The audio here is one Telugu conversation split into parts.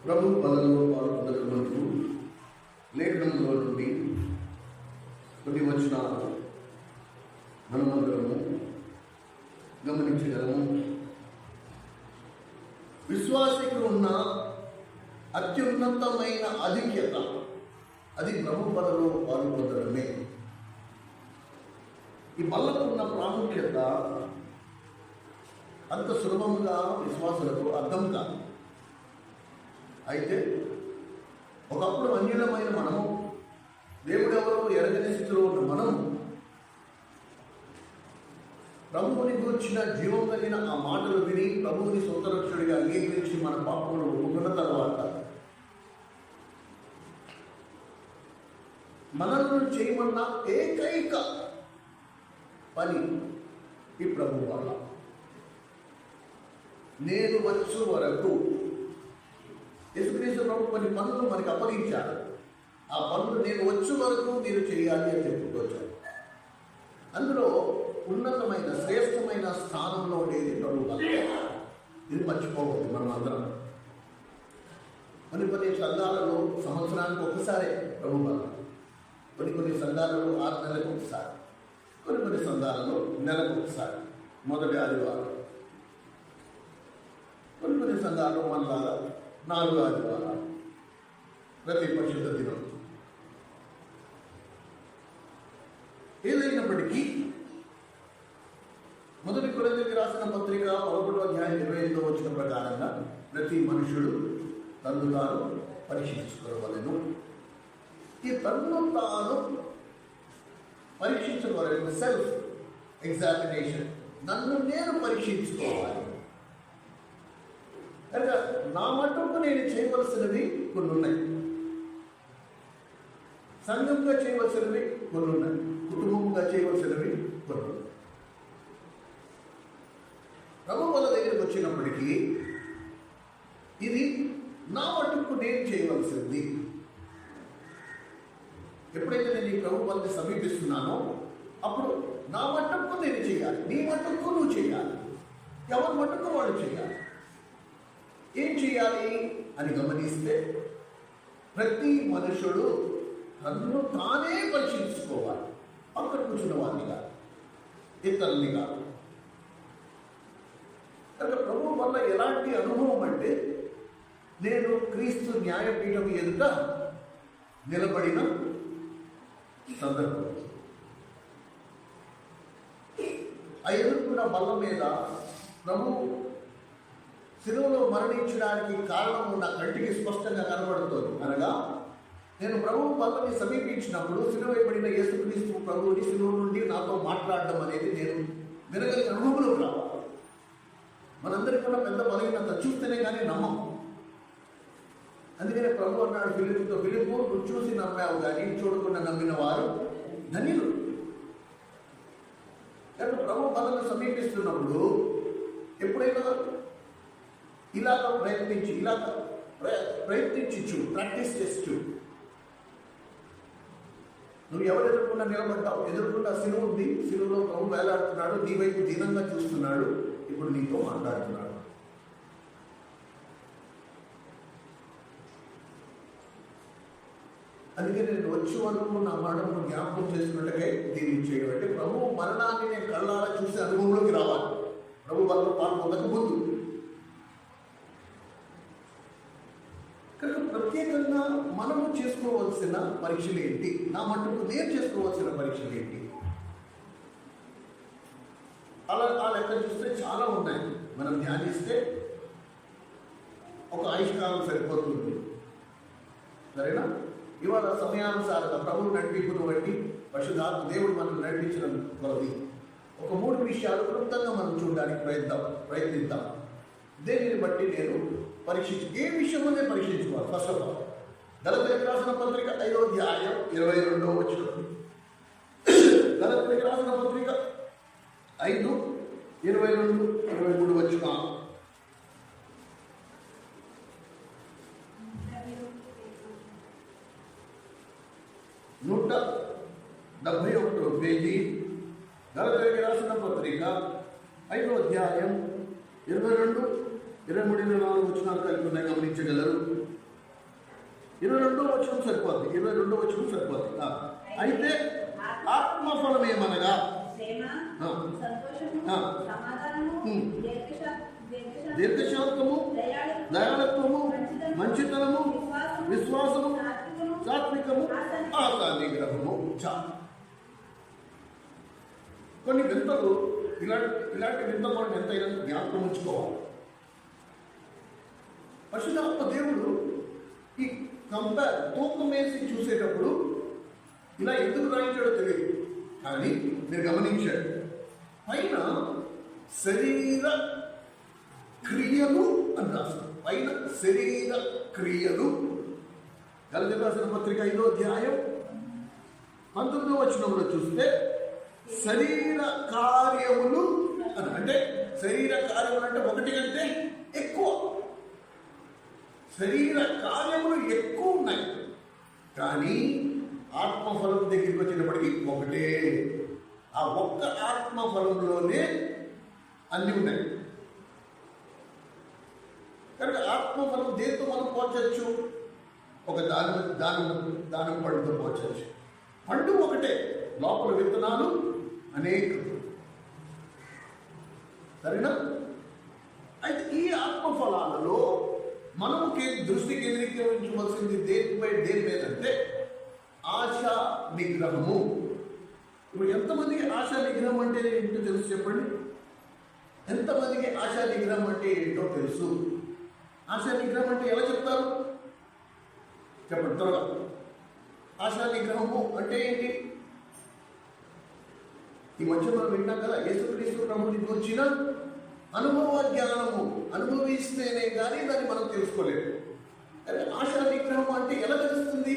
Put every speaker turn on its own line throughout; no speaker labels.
ప్రభు బలలో పాల్గొనకు లేఖనంలో నుండి కొన్ని వచనాలు మనమందరము గమనించగలము. విశ్వాసికులు ఉన్న అత్యున్నతమైన ఆధిక్యత అది ప్రభు బలలో పాల్గొనడమే. ఈ బలకు ఉన్న ప్రాముఖ్యత అంత సులభంగా విశ్వాసులకు అర్థం కాదు. అయితే ఒకప్పుడు అన్యులమైన మనము, దేవుడెవరో ఎరగని స్థితిలో ఉన్న మనము ప్రభువుని గురించిన జీవం కలిగిన ఆ మాటలు విని ప్రభువుని సొంత రక్షకుడిగా అంగీకరించి మన పాపములు ఒప్పుకున్న తర్వాత మనల్ని చేయమన్న ఏకైక పని ఈ ప్రభు వల్ల నేను వచ్చు వరకు యేసుక్రీస్తు ప్రభు కొన్ని పనులు మనకి అప్పగించారు. ఆ పనులు నేను వచ్చు వరకు మీరు చేయాలి అని చెప్పుకొచ్చారు. అందులో ఉన్నతమైన శ్రేష్టమైన స్థానంలో ఉండేది ప్రభు వల్ల. ఇది మర్చిపోవద్దు మనం అందరం. కొన్ని సంఘాలలో సంవత్సరానికి ఒకసారి ప్రభు వల్ల, కొన్ని సంఘాలలో 6 నెలలకు ఒకసారి, కొన్ని సంఘాలలో నెలకు ఒకసారి మొదటి ఆదివారం, కొన్ని సంఘాలు మళ్ళా 4 ఆదివారాలు ప్రతి పరిశుద్ధ దినం. ఏదైనప్పటికీ మొదటి కొరింథీయులకు రాసిన పత్రిక 11వ అధ్యాయం 28వ వచనం ప్రకారంగా ప్రతి మనుషుడు తన్ను తాను పరీక్షించుకోవలెను. ఈ తన్ను తాను పరీక్షించుకోవాలి, సెల్ఫ్ ఎగ్జామినేషన్. నన్ను నేను పరీక్షించుకోవాలి. కనుక నా మటుకు నేను చేయవలసినవి కొన్ని ఉన్నాయి, సంఘంగా చేయవలసినవి కొన్ని ఉన్నాయి, కుటుంబంగా చేయవలసినవి కొన్ని ఉన్నాయి. ప్రభు వాళ్ళ దగ్గరికి వచ్చినప్పటికీ ఇది నా మటుకు నేను చేయవలసింది. ఎప్పుడైతే నేను ఈ ప్రభు వాళ్ళని సమీపిస్తున్నానో అప్పుడు నా మటుకు నేను చేయాలి, నీ మటుకు నువ్వు చేయాలి, ఎవరి మటుకు వాడు చేయాలి. ఏం చేయాలి అని గమనిస్తే ప్రతి మనుషుడు తన్ను తానే పరీక్షించుకోవాలి. అక్కడ కూర్చున్న వారిని కాదు, ఇతరుల్ని కాదు. కనుక ప్రభు వల్ల ఎలాంటి అనుభవం అంటే, నేను క్రీస్తు న్యాయపీఠం ఎదుట నిలబడిన సందర్భం, ఆ ఎదుర్కొన్న బల్ల మీద ప్రభు శిలువలో మరణించడానికి కారణం నా కంటికి స్పష్టంగా కనబడుతుంది. అనగా నేను ప్రభువు బల్లని సమీపించినప్పుడు శిలువ వేయబడిన యేసుక్రీస్తు ప్రభువుని శిలువ నుండి నాతో మాట్లాడడం అనేది నేను వినగలిగిన అనుభవంలోకి రావాలి. మనందరికన్నా పెద్ద బలహీనత, చూస్తేనే కానీ నమ్మం. అందుకనే ప్రభు అన్నాడు ఫిలిప్పుతో, ఫిలిప్పు నువ్వు చూసి నమ్మావు కానీ చూడకుండా నమ్మిన వారు ధన్యులు. కానీ ప్రభు బలను సమీపిస్తున్నప్పుడు ఎప్పుడైనా ఇలాగ ప్రయత్నించు, ప్రాక్టీస్ చేస్తూ నువ్వు ఎవరు ఎదుర్కొన్నా నిలబడ్డావు, ఎదుర్కొన్న శిలువ ఉంది, శిలువలో ప్రభు వేలాడుతున్నాడు, నీ వైపు దీనంగా చూస్తున్నాడు, ఇప్పుడు నీతో మాట్లాడుతున్నాడు. అందుకే నేను వచ్చే వరకు నా మరణం జ్ఞాపకం చేసుకున్నట్టుగా దీన్ని చేయడం అంటే ప్రభు మరణాన్ని నేను కళ్ళారా చూసే అనుభవంలోకి రావాలి. ప్రభు వల్ల పాల్గొనక ముందు కనుక ప్రత్యేకంగా మనము చేసుకోవాల్సిన పరీక్షలు ఏంటి, నా మటుకు నేను చేసుకోవాల్సిన పరీక్షలు ఏంటి, అలా ఆ లెక్క చూస్తే చాలా ఉన్నాయి. మనం ధ్యానిస్తే ఒక ఆయుష్కాలం సరిపోతుంది. సరేనా? ఇవాళ సమయానుసారంగా ప్రభువు నడిపింపును బట్టి పరిశుద్ధాత్మ దేవుడు మనం నడిపించడం కొలది ఒక 3 విషయాలు క్లుప్తంగా మనం చూడడానికి ప్రయత్నిద్దాం. దేనిని బట్టి నేను ఏ విషయంలోనే పరీక్షించుకోవాలి. ఫస్ట్ ఆఫ్ ఆల్ గలతీయులకు రాసిన పత్రిక 5వ అధ్యాయం 22వ వచనం. గలతీయులకు రాసిన పత్రిక 5:22-23 వచనాలు. నూట 71వ పేజీ గలతీయులకు రాసిన పత్రిక 5వ అధ్యాయం 22-23-24 వచనాలు కలిపి ఉన్నాయి, గమనించగలరు. 22వ వచనం సరిపోద్ది. 22వ వచనం సరిపోద్ది. అయితే ఆత్మఫలం ఏమనగా దీర్ఘశాంతము, దయాళత్వము, మంచితనము, విశ్వాసము, సాత్వికము, ఆశానిగ్రహము. కొన్ని వింతలు, ఇలాంటి వింతలు మనం ఎంతైనా జ్ఞాపకం ఉంచుకోవాలి. పరిశుద్ధాత్మ దేవుడు ఈ తూకం వేసి చూసేటప్పుడు ఇలా ఎందుకు రాయించాడో తెలియదు, కానీ మీరు గమనించాడు. పైన శరీర క్రియలు అని రాస్తాడు. పైన శరీర క్రియలు. గలతీయులకు రాసిన పత్రిక 5వ అధ్యాయం 19వ వచనంలో చూస్తే శరీర కార్యములు అని, అంటే శరీర కార్యములు అంటే ఒకటి కంటే ఎక్కువ. శరీర కార్యములు ఎక్కువ ఉన్నాయి, కానీ ఆత్మఫలం దగ్గరికి వచ్చేటప్పటికి ఒకటే. ఆ ఒక్క ఆత్మఫలంలోనే అన్ని ఉన్నాయి. కనుక ఆత్మఫలం దేంతో మనం పోల్చచ్చు? ఒక దాని పండుతో పోల్చచ్చు. పండు ఒకటే, లోపల విత్తనాలు అనేక. సరేనా? అయితే ఈ ఆత్మఫలాలలో మనము దృష్టి కేంద్రీకరించవలసింది దేని మీద అంటే ఆశా నిగ్రహము. ఇప్పుడు ఎంతమందికి ఆశా నిగ్రహం అంటే ఏంటో తెలుసు చెప్పండి? ఎంతమందికి ఆశా నిగ్రహం అంటే ఏంటో తెలుసు? ఆశా నిగ్రహం అంటే ఎలా చెప్తారు చెప్పండి త్వరగా. ఆశా నిగ్రహము అంటే ఏంటి? ఈ మధ్య మనం విన్నాం కదా, యేసుక్రీస్తు ప్రభుని గురించిన అనుభవ జ్ఞానము అనుభవిస్తేనే కానీ దాన్ని మనం తెలుసుకోలేము. కానీ ఆశా నిగ్రహం అంటే ఎలా తెలుస్తుంది?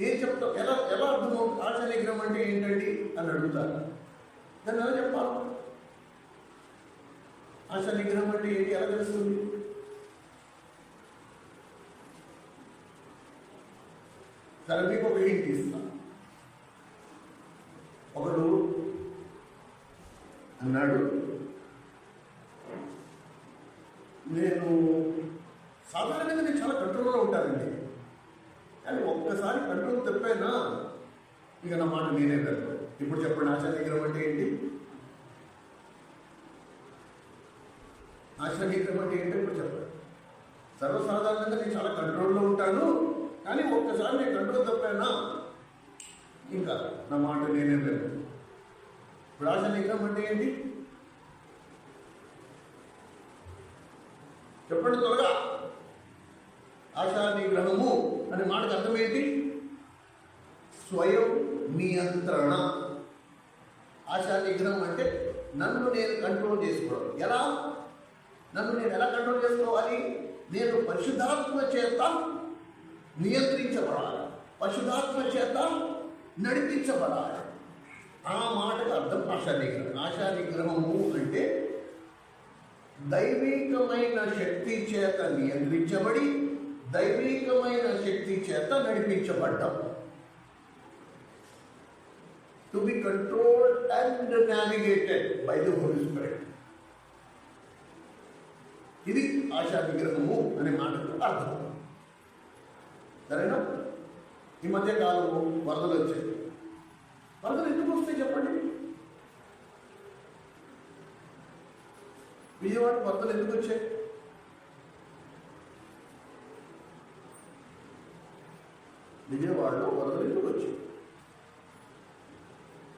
ఏం చెప్తాం? ఎలా అర్థమవుతుంది? ఆశా నిగ్రహం అంటే ఏంటండి అని అడుగుతారు. దాన్ని ఎలా చెప్పాలి? ఆశా నిగ్రహం అంటే ఏంటి, ఎలా తెలుస్తుంది? సరే, మీకు ఒక హింట్ ఇస్తాను. ఒకడు అన్నాడు, నేను సాధారణంగా నేను చాలా కంట్రోల్లో ఉంటానండి, కానీ ఒక్కసారి కంట్రోల్ తప్పైనా ఇక నా మాట నేనే వెళ్ళను. ఇప్పుడు చెప్పండి, ఆశా నిగ్రహం అంటే ఏంటి? ఆశా నిగ్రహం అంటే ఏంటో ఇప్పుడు చెప్పండి. సర్వసాధారణంగా నేను చాలా కంట్రోల్లో ఉంటాను, కానీ ఒక్కసారి నేను కంట్రోల్ తప్పైనా ఇంకా నా మాట నేనే వెళ్ళను. ఇప్పుడు ఆశా నిగ్రహం అంటే ఏంటి చెప్పండి త్వరగా. ఆశా నిగ్రహము అనే మాటకు అర్థం ఏంటి? స్వయం నియంత్రణ. ఆశా నిగ్రహం అంటే నన్ను నేను కంట్రోల్ చేసుకోవడం. ఎలా? నన్ను నేను ఎలా కంట్రోల్ చేసుకోవాలి? నేను పరిశుద్ధాత్మ చేత నియంత్రించబడాలి, పరిశుద్ధాత్మ చేత నడిపించబడాలి. ఆ మాటకు అర్థం ఆశా నిగ్రహం. ఆశా నిగ్రహము అంటే దైవికమైన శక్తి చేత నియంత్రించబడి దైవికమైన శక్తి చేత నడిపించబడ్డం. To be controlled and navigated by the holy spirit. ఇది ఆశా నిగ్రహము అనే మాటకు అర్థం. సరేనా? ఈ మధ్య కాలంలో వరదలు వచ్చాయి. వరదలు ఎందుకు వస్తాయి చెప్పండి? విజయవాడ వరదలు ఎందుకు వచ్చాయి? విజయవాడలో వరదలు ఎందుకు వచ్చాయి?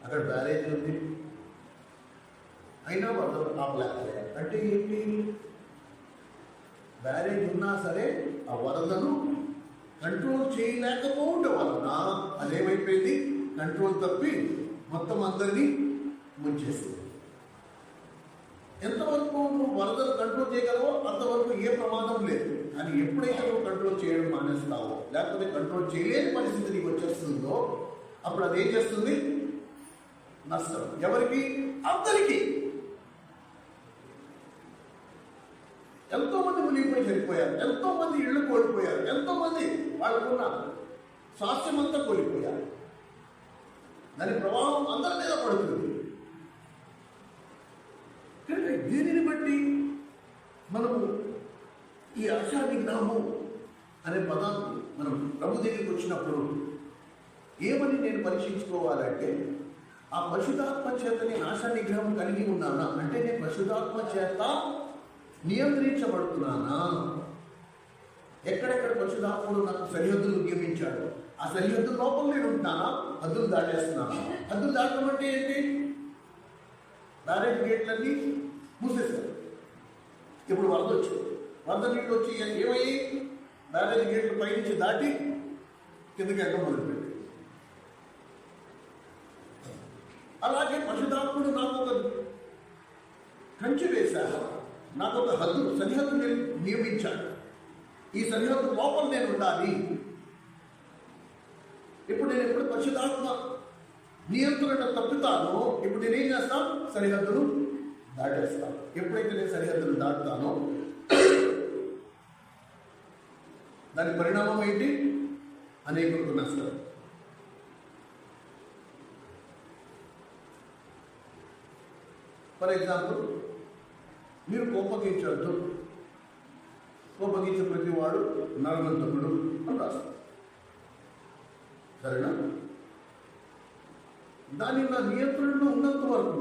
అక్కడ బ్యారేజ్ ఉంది, అయినా వరదలు ఆపలేకపోయాయి. అంటే ఏంటి? బ్యారేజ్ ఉన్నా సరే ఆ వరదను కంట్రోల్ చేయలేకపోవడం వలన అదేమైపోయింది? కంట్రోల్ తప్పి మొత్తం అందరినీ ముంచేస్తుంది. ఎంతవరకు నువ్వు వరదలు కంట్రోల్ చేయగలవో అంతవరకు ఏ ప్రమాదం లేదు. కానీ ఎప్పుడైతే నువ్వు కంట్రోల్ చేయడం మానేస్తావో, లేకపోతే కంట్రోల్ చేయలేని పరిస్థితి నీకు వచ్చేస్తుందో, అప్పుడు అది ఏం చేస్తుంది? నష్టం. ఎవరికి? అందరికీ. ఎంతో మంది మునిగిపోయి చనిపోయారు, ఎంతో మంది ఇళ్ళు కోల్పోయారు, ఎంతో మంది వాళ్ళకున్న స్వాస్థ్యమంతా కోల్పోయారు. దాని ప్రభావం అందరి మీద పడుతుంది. దీనిని బట్టి మనము ఈ ఆశా నిగ్రహము అనే పదాన్ని మనం ప్రభు దగ్గరికి వచ్చినప్పుడు ఏమని నేను పరీక్షించుకోవాలంటే, ఆ పరిశుద్ధాత్మ చేత నేను ఆశా నిగ్రహం కలిగి ఉన్నానా, అంటే నేను పరిశుద్ధాత్మ చేత నియంత్రించబడుతున్నానా? ఎక్కడెక్కడ పరిశుద్ధాత్ముడు నాకు సరిహద్దులు నియమించాడు, ఆ సరిహద్దు లోపల నేను ఉంటున్నానా, హద్దులు దాటేస్తున్నాను. హద్దులు దాటడం అంటే ఏంటి? బ్యారేజ్ గేట్లన్నీ మూసేస్తారు. ఇప్పుడు వరద వచ్చింది, వరద నీళ్ళు వచ్చి ఏమయ్యి బ్యారేజ్ గేట్లు పైనుంచి దాటి కిందకి వెళ్ళడం మొదలుపెట్టి. అలాగే పరిశుద్ధాత్ముడు నాకు ఒక కంచె వేశాడు, నాకు ఒక సరిహద్దు నియమించాడు. ఈ సరిహద్దు లోపల నేను ఉండాలి. ఇప్పుడు నేను ఎప్పుడు పరిశుద్ధాత్మ నియంత్రణ తప్పుతానో, ఇప్పుడు నేనేం చేస్తాను? సరిహద్దులు దాటేస్తాను. ఎప్పుడైతే నేను సరిహద్దులు దాటుతానో దాని పరిణామం ఏంటి? అనేకులకు నష్టం. ఫర్ ఎగ్జాంపుల్, మీరు కోపగించవద్దు, కోపగించే ప్రతి వాడు నరమంతకుడు అని రాస్తారు. సరేనా? దాని నా నియంత్రణలో ఉన్నంత వరకు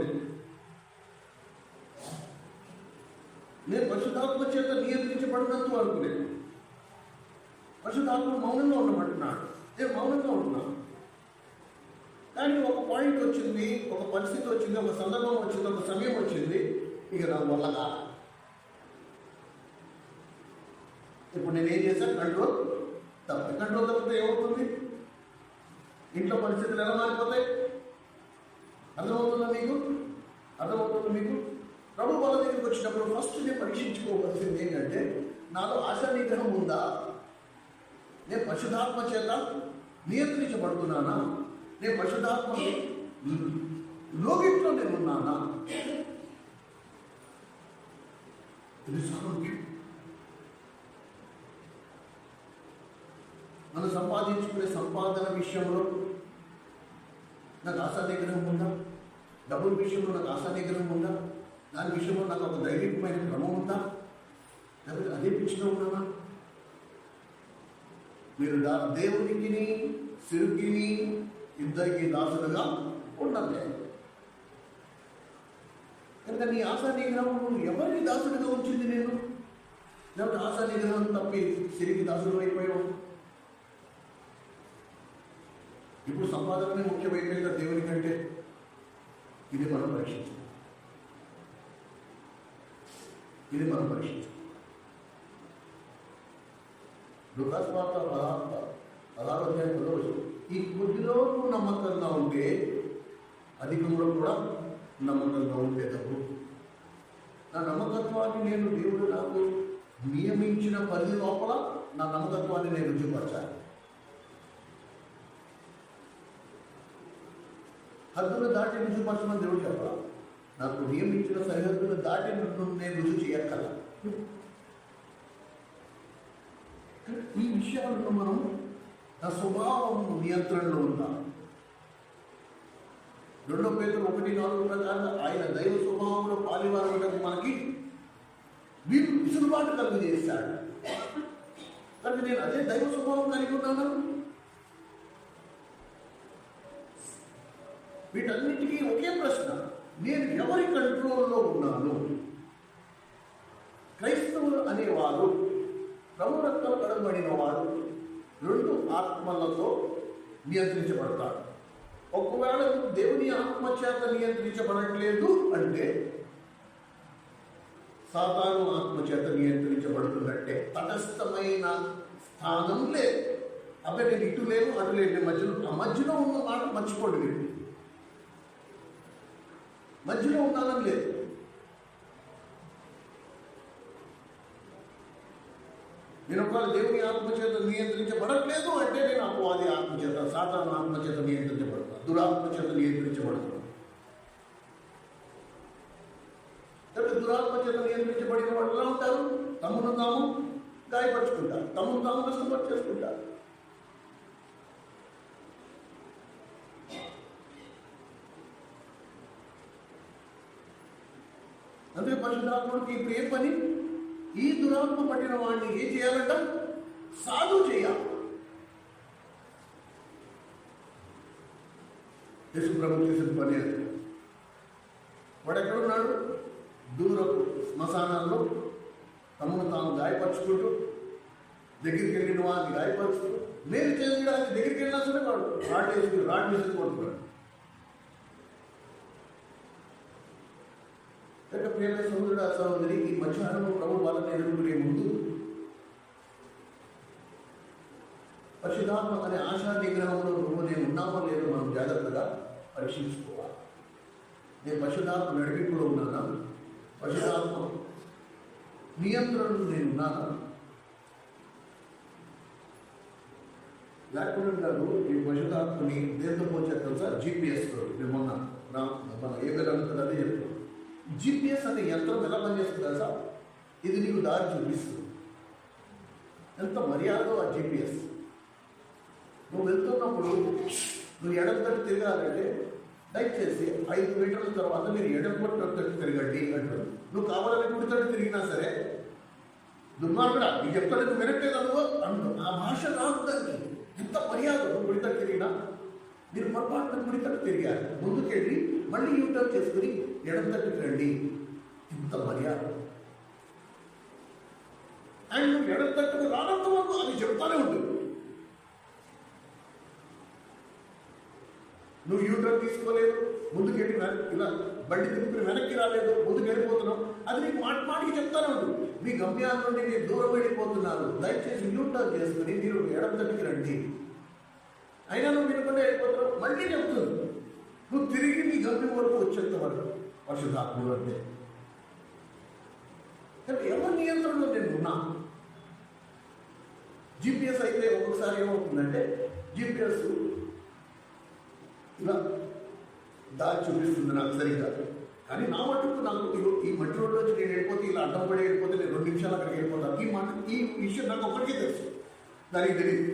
నేను పరిశుద్ధాత్మ చేత నియంత్రించబడినంత వరకు పరిశుద్ధాత్మ మౌనంగా ఉండమంటున్నాడు, నేను మౌనంగా ఉంటున్నాను. కానీ ఒక పాయింట్ వచ్చింది, ఒక పరిస్థితి వచ్చింది, ఒక సందర్భం వచ్చింది, ఒక సమయం వచ్చింది, ఇక నా వల్ల కాదు. ఇప్పుడు నేనేం చేశాను? కంట్రోల్ తప్పితే ఏమవుతుంది? ఇంట్లో పరిస్థితులు ఎలా మారిపోతాయి? అర్థమవుతుందా మీకు? ప్రభు వాళ్ళ దగ్గరికి వచ్చినప్పుడు ఫస్ట్ నేను పరీక్షించుకోవాల్సింది ఏంటంటే, నాలో ఆశా నిగ్రహం ఉందా? నేను పరిశుద్ధాత్మ చేత నియంత్రించబడుతున్నానా? నేను పరిశుద్ధాత్మ లోగిట్లో నేను ఉన్నానా? ఇది సామర్థ్యం. మనం సంపాదించుకునే సంపాదన విషయంలో నాకు ఆశా నిగ్రహం ఉందా? డబ్బుల విషయంలో నాకు ఆశా నిగ్రహం ఉందా? దాని విషయంలో నాకు ఒక దైవికమైన క్రమం ఉందా? లేకపోతే అదే పిచ్చిలో ఉన్నానా? మీరు దేవునికి సిరుకిని ఇద్దరికి దాసులుగా ఉండలే. కనుక నీ ఆశా నిగ్రహం ఎవరికి దాసుడిగా ఉంచింది? నేను లేకపోతే ఆశా నిగ్రహం తప్పి సిరికి దాసుడు అయిపోయావు. ఇప్పుడు సంపాదననే ముఖ్యమైపోయిందా దేవుని కంటే? ఇది మనం పరీక్షించాలి. లూకాసు వార్త 16 ఈ కొద్దిలో నమ్మకంగా ఉంటే అధికంలో కూడా నమ్మకంగా ఉండేటప్పుడు నా నమ్మకత్వాన్ని నేను దేవుడు నాకు నియమించిన పరిధి లోపల నా నమ్మకత్వాన్ని నేను రుజుపరచాలి. హద్దులు దాటి రుజుపరచమని దేవుడు చెప్పాల. నాకు నియమించిన సరిహద్దులు దాటి నేను రుజువు చేయక్కల. ఈ విషయాలను మనం నా స్వభావం నియంత్రణలో ఉన్నాం. 2 పేతురు 1:4 ప్రకారంగా ఆయన దైవ స్వభావంలో పాలివారడానికి మనకి వీరు విసులుబాటు కలుగజేశాడు. కానీ నేను అదే దైవ స్వభావం కలిగి ఉన్నాను. వీటన్నిటికీ ఒకే ప్రశ్న, నేను ఎవరి కంట్రోల్లో ఉన్నాను? క్రైస్తవులు అనేవారు, ప్రభు రక్తం కడగబడిన వారు 2 ఆత్మలతో నియంత్రించబడతారు. ఒకవేళ దేవుని ఆత్మ చేత నియంత్రించబడట్లేదు అంటే సాతాను ఆత్మ చేత నియంత్రించబడుతున్నట్టే. తటస్థమైన స్థానం లేదు. అబ్బాయి నేను ఇటు లేదు అటు లేదు, మధ్యలో ఉన్న మాట మర్చిపోండి. మీరు మధ్యలో ఉన్నానని లేదు. నేను ఒకవేళ దేవుని ఆత్మచేత నియంత్రించబడట్లేదు అంటే నేను అపవాది ఆత్మచేత, సాతాను ఆత్మచేత నియంత్రించబడుతున్నాను, దురాత్మచేత నియంత్రించబడుతున్నాను. దురాత్మచేత నియంత్రించబడిన వాళ్ళు ఎలా ఉంటారు? తమను తాము గాయపరుచుకుంటారు, తమను తాము నష్టపరిచేసుకుంటారు. అందుకే పరిశుద్ధాత్మకి ఇప్పుడు ఏ పని? ఈ దురాత్మ పట్టిన వాడిని ఏం చేయాలంట? సాధు చేయాలి. యేసు ప్రభు చేసిన పని అది. వాడు ఎక్కడున్నాడు? దూరపు శ్మశానాల్లో తమను తాను గాయపరుచుకుంటూ, దగ్గరికి వెళ్ళిన వాడిని గాయపరుచుతూ, మేలు చేయడానికి దగ్గరికి వెళ్ళినా సరే వాడు రాడ్ వేసి కొడుతున్నాడు. ప్రేమ సముద్రుడు సహోదరి, ఈ మధ్యాహ్నం ప్రభు వాళ్ళని ఎదుర్కొనే ముందు పరిశుద్ధాత్మ అనే ఆశా నిగ్రహంలో నువ్వు నేను ఉన్నామో లేదో మనం జాగ్రత్తగా పరీక్షించుకోవాలి. నేను పరిశుద్ధాత్మ నడిపింపులో ఉన్నానా? పరిశుద్ధాత్మ నియంత్రణలో నేను ఉన్నానా? లేకుండా గారు ఈ పరిశుద్ధాత్మని దేంతో పోల్చారు తెలుసా? జీపీఎస్తో. నేను మొన్న మన ఏ విధంగా అదే చెప్తాను. జీపీఎస్ అనే యంత్రం ఎలా పనిచేస్తుంది తెలుసా? ఇది నీకు దారి చూపిస్తుంది. ఎంత మర్యాదతో ఆ జీపీఎస్. నువ్వు వెళ్తున్నప్పుడు నువ్వు ఎడమ తట్టు తిరగాలంటే దయచేసి 5 మీటర్ల తర్వాత మీరు ఎడమ తట్టు తిరగండి అంటారు. నువ్వు కావాలని కుడి తట్టు తిరిగినా సరే దుర్మార్గుడా నీకు చెప్తాడు, నువ్వు వినట్లేదు అనుకో అంటావు. ఆ భాష రాదు దానికి. ఎంత మర్యాద. నువ్వు కుడి తట్టు తిరిగినా మీరు పొరపాటున కుడి తట్టు తిరిగారు, ముందుకెళ్ళి మళ్ళీ యూటర్న్ చేసుకుని ఎడమ తట్టుకు రండి. ఇంత మర్యాద. అండ్ నువ్వు ఎడమ తట్టుకు రానంత వరకు అది చెప్తానే ఉంటుంది. నువ్వు యూటర్న్ తీసుకోలేదు, ముందుకెళ్ళి ఇలా బండి తిప్పుకుని వెనక్కి రాలేదు, ముందుకు వెళ్ళిపోతున్నావు, అది నీకు మాటికి చెప్తానే ఉంటుంది. మీ గమ్యాల నుండి మీరు దూరం వెళ్ళిపోతున్నారు, దయచేసి యూటర్న్ చేసుకుని మీరు ఎడమ తట్టుకు రండి. అయినా నువ్వు వినకుండా వెళ్ళిపోతున్నావు, మళ్ళీ చెప్తుంది. నువ్వు తిరిగి నీ గమ్యం వరకు వచ్చేంత వరకు పరిశుద్ధాత్ముడు అంటే. కానీ ఎవరి నియంత్రణలో నేను ఉన్నా? జీపీఎస్ అయితే ఒక్కొక్కసారి ఏమవుతుందంటే జీపీఎస్ ఇలా దారి చూపిస్తుంది నాకు సరిగ్గా. కానీ నా మటుకు నాకు ఈ మట్టి రోడ్లోంచి నేను వెళ్ళిపోతే, ఇలా అడ్డం పడి వెళ్ళిపోతే నేను 2 నిమిషాలు అక్కడికి వెళ్ళిపోతాను. ఈ విషయం నాకు ఒక్కడికే తెలుసు, దానికి తెలియదు.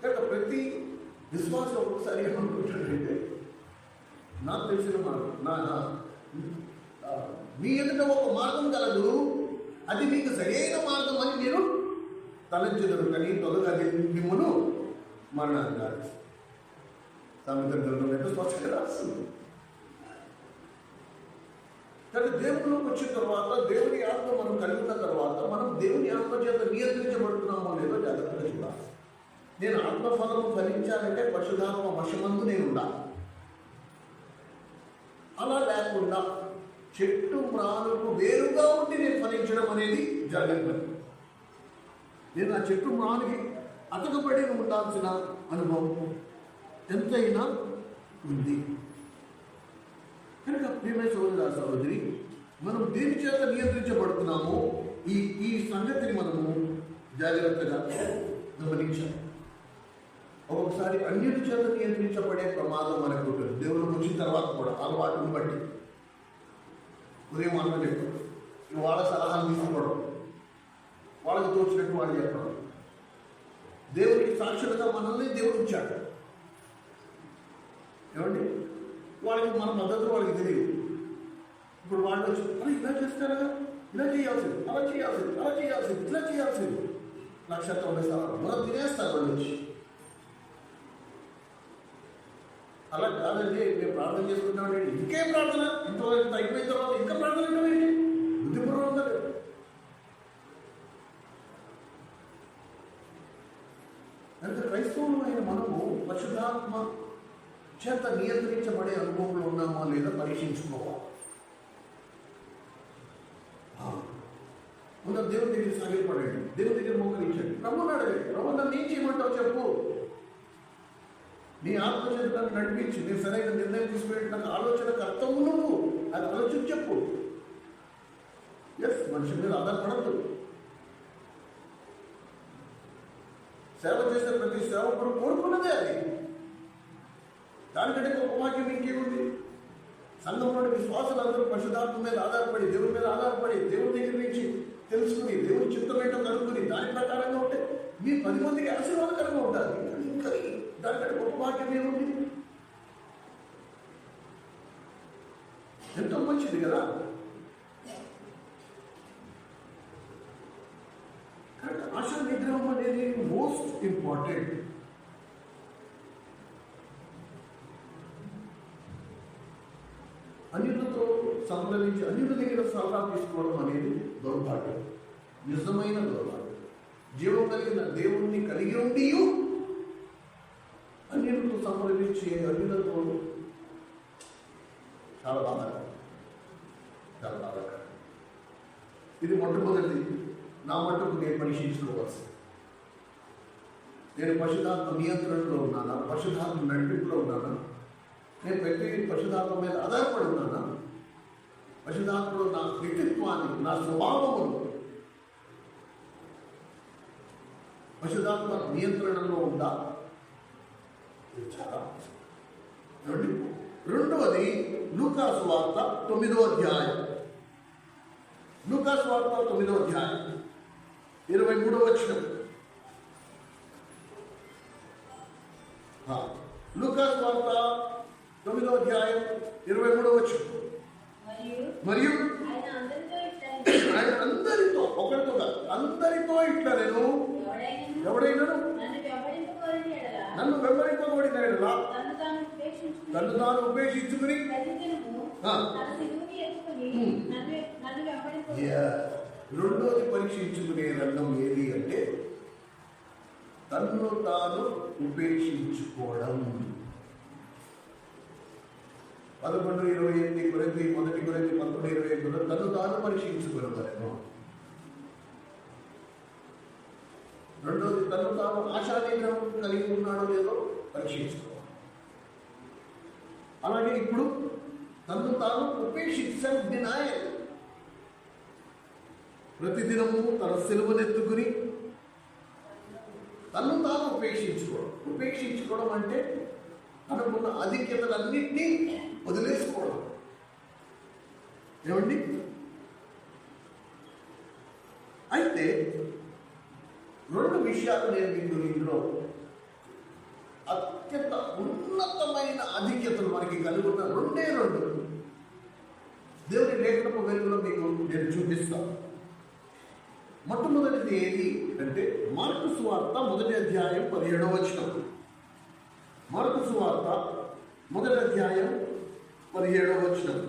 కనుక ప్రతి విశ్వాసం ఒక్కొక్కసారి ఏమనుకుంటాడంటే, నాకు తెలిసిన మీ ఎదుట ఒక మార్గం కలదు, అది మీకు సరైన మార్గం అని మీరు తలంచెదరు, కానీ తొలగా మిమ్మును మరణాన్ని కాదు. సామెతల గ్రంథంలో ఎంత స్పష్టంగా రాస్తుంది. కానీ దేవుడిలోకి వచ్చిన తర్వాత, దేవుని ఆత్మ మనం కలిగిన తర్వాత, మనం దేవుని ఆత్మ చేత నియంత్రించబడుతున్నామో లేదో జాగ్రత్తగా చూడాలి. నేను ఆత్మఫలము ఫలించాలంటే పరిశుద్ధాత్మ వశమందు నేను ఉండాలి. అలా లేకుండా చెట్టు మ్రానుకు వేరుగా ఉండి నేను ఫలించడం అనేది జరగదు. నేను ఆ చెట్టు మ్రానికి అతకబడి ఉండాల్సిన అనుభవం ఎంతైనా ఉంది. కనుక ప్రియమైన సోదరుడా సహోదరి, మనం దేని చేత నియంత్రించబడుతున్నామో ఈ సంగతిని మనము జాగ్రత్తగా గమనించాలి. ఒక్కొక్కసారి అన్యుడి చేత నియంత్రించబడే ప్రమాదం మనకు ఉంటుంది. దేవుడు వచ్చిన తర్వాత కూడా అలవాటును బట్టి ఉదయం అన్న చెప్పడం, వాళ్ళ సలహాలు తీసుకోవడం, వాళ్ళకి తోచినట్టు వాళ్ళు చెప్పడం. దేవుడికి సాక్షులుగా మనల్ని దేవుడు ఇచ్చాడు. ఏమండి, వాళ్ళకి మన పద్ధతులు వాళ్ళకి తెలియదు. ఇప్పుడు వాళ్ళు వచ్చి ఇలా చేస్తారా, ఇలా చేయాల్సింది, అలా చేయాల్సింది, అలా చేయాల్సింది, ఇలా చేయాల్సింది 1,90,000 సార్లు మనం తినేస్తారు వాళ్ళు వచ్చి. అలా కాదండి, మేము ప్రార్థన చేసుకుంటామండి. ఇంకేం ప్రార్థన, ఇంతవరకు అయిపోయిన తర్వాత ఇంకా ప్రార్థన ఏంటండి? బుద్ధిపూర్వం కదా. అంటే క్రైస్తవులు అయిన మనము పరిశుద్ధాత్మ చేత నియంత్రించబడే అనుభవంలో ఉన్నామో లేదా పరీక్షించుకోవాలి. ముందు దేవుని దగ్గర సాగిపడండి, దేవుని దగ్గర మోకరించండి, ప్రభువుని అడగండి. ప్రభు నన్ను ఏం చేయమంటావు చెప్పు, నీ ఆత్మచేతను నడిపించి నేను సరైన నిర్ణయం తీసుకునే నాకు ఆలోచన కర్తవు నువ్వు, అది ఆలోచన చెప్పు. ఎస్, మనిషి మీద ఆధారపడద్దు. సేవ చేసే ప్రతి సేవకుడు కోరుకున్నదే అది. దానికంటే గొప్ప వాక్యం ఇంకేముంది? సంఘంలోని విశ్వాసులందరూ పరిశుద్ధాత్మ మీద ఆధారపడి, దేవుని మీద ఆధారపడి, దేవుని దగ్గర నుంచి తెలుసుకుని, దేవుని చిత్తం ఏంటో కనుక్కుని దాని ప్రకారంగా ఉంటే మీ 10 మందికి ఆశీర్వాదకరంగా ఉండాలి. ఇంకా దానికంటే గొప్ప వాక్యం ఏముంది? ఎంతో మంచిది కదా. ఆశా నిగ్రహం అనేది మోస్ట్ ఇంపార్టెంట్. అన్యులతో సంప్రదించి అన్యుల దగ్గర సలహా తీసుకోవడం అనేది దౌర్భాగ్యం, నిజమైన దౌర్భాగ్యం. జీవం కలిగిన దేవుణ్ణి కలిగి ఉండి అన్యులతో సంప్రదించి అన్యులతో చాలా బాధాకరం, చాలా బాధాకరం. ఇది మొట్టమొదటి నా మట్టుకు నేను పరీక్షించుకోవాల్సింది. నేను పరిశుద్ధాత్మ నియంత్రణలో ఉన్నానా, పరిశుద్ధాత్మ నడిపింపులో ఉన్నానా, నేను ప్రతి పరిశుద్ధాత్మ మీద ఆధారపడి ఉన్నానా, పరిశుద్ధాత్మలో నా వ్యక్తిత్వాన్ని, నా స్వభావమును పరిశుద్ధాత్మ నియంత్రణలో ఉందా? ఇది చాలా. రెండవది లూకా సువార్త 9వ అధ్యాయం. లూకా సువార్త 9వ అధ్యాయం 23వ వచనం. లూకా సువార్త 9వ అధ్యాయం 23వ వచనం. మరియు ఆయన అందరితో, ఒకరితో అందరితో ఇట్లా, నేను ఎవడైనా నన్ను వెంబడింపబడిన ఎడల తను తాను ఉపేక్షించుకుని రెండోది పరీక్షించుకునే రంగం ఏది అంటే తన్ను తాను ఉపేక్షించుకోవడం. 11:28 కొరింథీ, 1 కొరింథీ 11:25 తన్ను తాను పరీక్షించుకునేవారు. రెండోది తను తాను ఆశానిగ్రహం కలిగి ఉన్నాడో లేదో పరీక్షించుకోవాలి. అలాగే ఇప్పుడు తను తాను ఉపేక్షించాలి, డినయల్. ప్రతిదినము తన సిలువనెత్తుకుని తను తాను ఉపేక్షించుకోవడం. ఉపేక్షించుకోవడం అంటే తనకున్న ఆధిక్యతలన్నింటినీ వదిలేసుకోవడం. ఏమండి? అయితే రెండు విషయాలు నేను ఇందులో అత్యంత ఉన్నతమైన ఆధిక్యతలు మనకి కలిగి ఉన్న రెండు దేవుని లేఖనపు వెలుగులో మీకు నేను చూపిస్తాను. మొట్టమొదటిది ఏది అంటే మార్కు సువార్త 1వ అధ్యాయం 17వ వచనం. మార్కు సువార్త 1వ అధ్యాయం 17వ వచనం.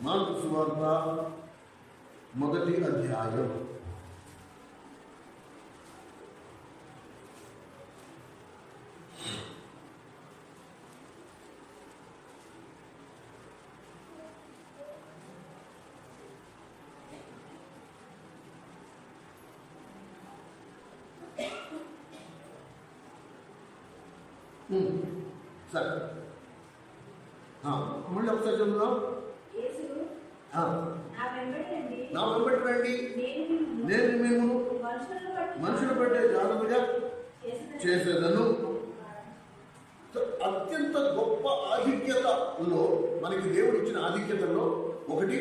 మార్కు సువార్త 1వ అధ్యాయం 1వ సరే మళ్ళీ ఒకసారి చదువుదాం. నా వెంబడి రండి, నేను మేము మనుషులు పట్టే జాగ్రత్తగా చేసేదను. అత్యంత గొప్ప ఆధిక్యతలో మనకి దేవుడు ఇచ్చిన ఆధిక్యతల్లో ఒకటి,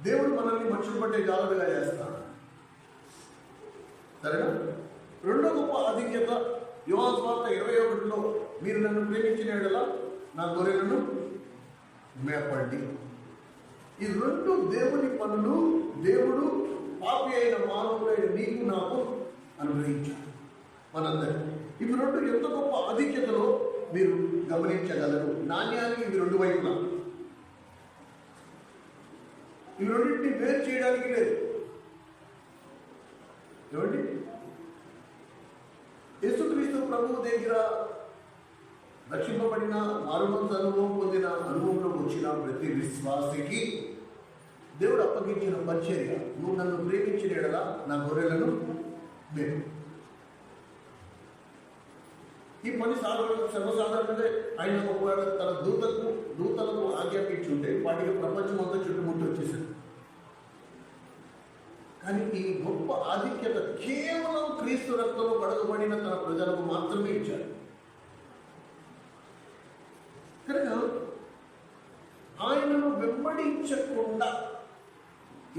దేవుడు మనల్ని మనుషులు పట్టే జాగ్రత్తగా చేస్తాడు. సరేనా? రెండో గొప్ప ఆధిక్యత యోహాను సువార్త 21లో మీరు నన్ను ప్రేమించిన యెడల నా గొర్రెలను మేపండి. ఈ రెండు దేవుని పనులు దేవుడు పాపి అయిన మానవుడైన నీకు నాకు అనుగ్రహించాడు మనందరికీ. ఇవి రెండు ఎంత గొప్ప ఆధిక్యతలో మీరు గమనించగలరు. నాణ్యానికి ఇవి రెండు వైపులా, ఇవి రెండింటిని వేరు చేయడానికి లేదు. ఏమండి? యేసుక్రీస్తు ప్రభువు దగ్గర రక్షింపబడిన, మారుమనసు అనుభవం పొందిన, అనుభవంలో వచ్చిన ప్రతి విశ్వాసికి దేవుడు అప్పగించిన పరిచర్య, నువ్వు నన్ను ప్రేమించిన యెడల నా గొర్రెలను మేపు. ఈ పని సర్వసాధారణంగా ఆయన ఒకవేళ తన దూతలకు ఆజ్ఞాపించుంటే వాటికి ప్రపంచం అంతా చుట్టుముట్టు వచ్చేసింది. కానీ ఈ గొప్ప ఆధిక్యత కేవలం క్రీస్తు రక్తంలో కడగబడిన తన ప్రజలకు మాత్రమే ఇచ్చారు. కనుక ఆయనను వెంబడించకుండా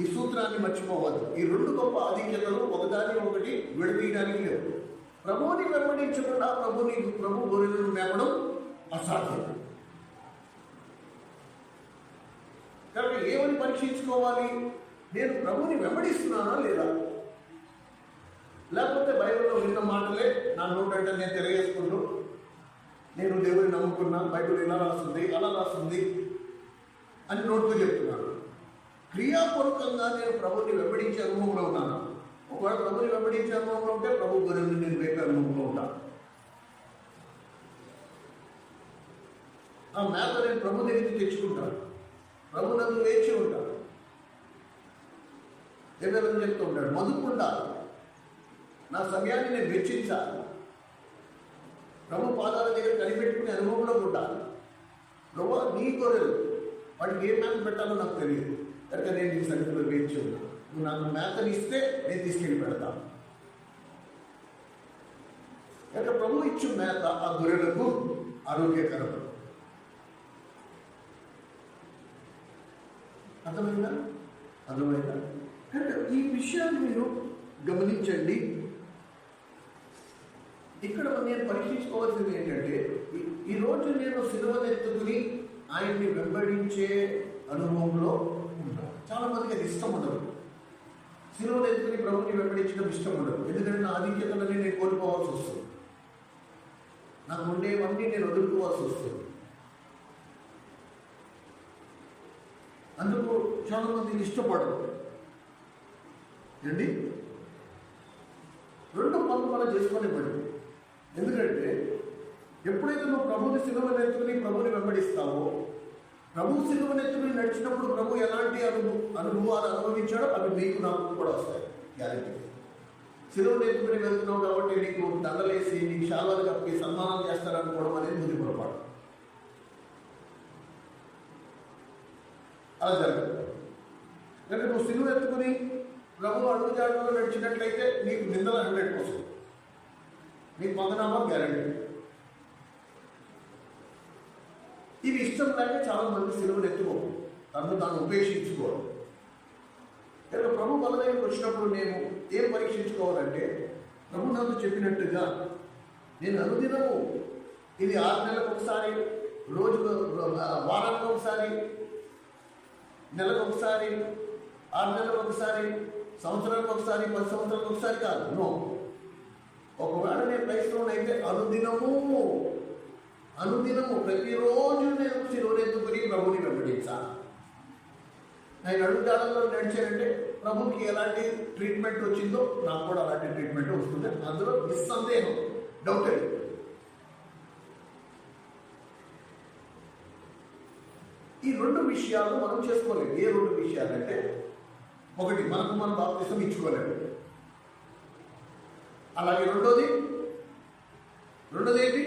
ఈ సూత్రాన్ని మర్చిపోవద్దు. ఈ రెండు గొప్ప ఆధిక్యతలు ఒకదాని ఒకటి విడదీయడానికి లేవు. ప్రభువుని వెంబడించకుండా ప్రభు గొర్రెలను మేపడం అసాధ్యం. కనుక ఏమని పరీక్షించుకోవాలి? నేను ప్రభుని వెంబడిస్తున్నానా లేదా? లేకపోతే బైబిల్లో విన్న మాటలే నా నోటంటే నేను తెలియజేసుకుంటూ నేను దేవుని నమ్ముకున్నా, బైబిల్ ఇలా రాస్తుంది అలా రాస్తుంది అని నోటుతో చెప్తున్నాను. క్రియాపూర్వకంగా నేను ప్రభుని వెంబడించే అనుభవంలో ఉన్నాను. ఒకవేళ ప్రభుని వెంబడించే అనుభవంలో ఉంటే ప్రభు గురించి నేను వేపే అనుభవంలో ఉంటాను. ఆ మేత నేను ప్రభు దగ్గరికి తెచ్చుకుంటాను, ప్రభు నన్ను వేచి ఉంటాను. ఏమైనా చెప్తూ ఉంటాడు, మదుపుండాలి, నా సమయాన్ని నేను వెచ్చించాలి, ప్రభు పాదాల దగ్గర కనిపెట్టుకునే అనుభవంలో ఉండాలి. ప్రభు నీ గొర్రెలు వాటికి ఏ మేత పెట్టాలో నాకు తెలియదు, కనుక నేను నీ సన్నిధిలో వేచి ఉన్నాను. నువ్వు నాకు మేతని ఇస్తే నేను తీసుకెళ్ళి పెడతాను. కనుక ప్రభు ఇచ్చు మేత ఆ గొర్రెలకు ఆరోగ్యకరం. అర్థమైందా? అర్థమైందా? కనుక ఈ విషయాన్ని మీరు గమనించండి. ఇక్కడ నేను పరీక్షించుకోవాల్సింది ఏంటంటే, ఈరోజు నేను సిలువనెత్తుకుని ఆయన్ని వెంబడించే అనుభవంలో ఉంటాను. చాలా మందికి అది ఇష్టం ఉండదు. సిలువనెత్తుకుని ప్రభుని వెంబడించడం ఇష్టం ఉండదు. ఎందుకంటే నా ఆధిక్యతలని నేను కోల్పోవాల్సి వస్తుంది, నాకు ఉండేవన్నీ నేను వదులుకోవాల్సి వస్తుంది. అందుకు చాలా మందికి ఇష్టపడదు అండి. రెండు పనులు మనం చేసుకునేవాడు. ఎందుకంటే ఎప్పుడైతే నువ్వు ప్రభుని సిలువనెత్తుకుని ప్రభుని వెంబడిస్తావో, ప్రభు సిలువనెత్తుకుని నడిచినప్పుడు ప్రభు ఎలాంటి అనుభవాలు అనుభవించాడో అవి నీకు నాకు కూడా వస్తాయి. గ్యారెంటీ. సిలువనెత్తుకుని వెళ్తున్నావు కాబట్టి నీకు దండలేసి నీకు శాలువాలు కప్పి సన్మానం చేస్తారనుకోవడం అనేది ముందు పొరపాటు. అలా జరుగుతుంది. కనుక నువ్వు సిలువెత్తుకుని ప్రభు అడుగుజాడలో నడిచినట్లయితే నీకు నిందల 100%, నీకు పొందనామా గ్యారెంటీ. ఇది ఇష్టం లేక చాలా మంది సిలువను ఎత్తుకోరు, తను తాను ఉపేక్షించుకోరు. కనుక ప్రభు మన దగ్గరికి వచ్చినప్పుడు నేను ఏం పరీక్షించుకోవాలంటే, ప్రభు నాకు చెప్పినట్టుగా నేను అనుదినము, ఇది 6 నెలలకు ఒకసారి, రోజుకు వారానికి ఒకసారి, నెలకు ఒకసారి, 6 నెలలకు ఒకసారి, సంవత్సరానికి ఒకసారి, 10 సంవత్సరాలకు ఒకసారి కాదు. నో. ఒకవేళ నేను క్రైస్తవుని అయితే అనుదినము ప్రతిరోజు నేను సిలువనెత్తుకుని ప్రభుని వెంబడించాను. నేను అడుగుజాడల్లో నడిచానంటే ప్రభుకి ఎలాంటి ట్రీట్మెంట్ వచ్చిందో నాకు కూడా అలాంటి ట్రీట్మెంట్ వస్తుంది. అందులో నిస్సందేహం, డౌట్ లేదు. ఈ 2 విషయాలు మనం చేసుకోలేము. ఏ 2 విషయాలంటే, ఒకటి మనకు మనం బాప్తిసం ఇచ్చుకోలేము. అలాగే రెండోది ఏంటి,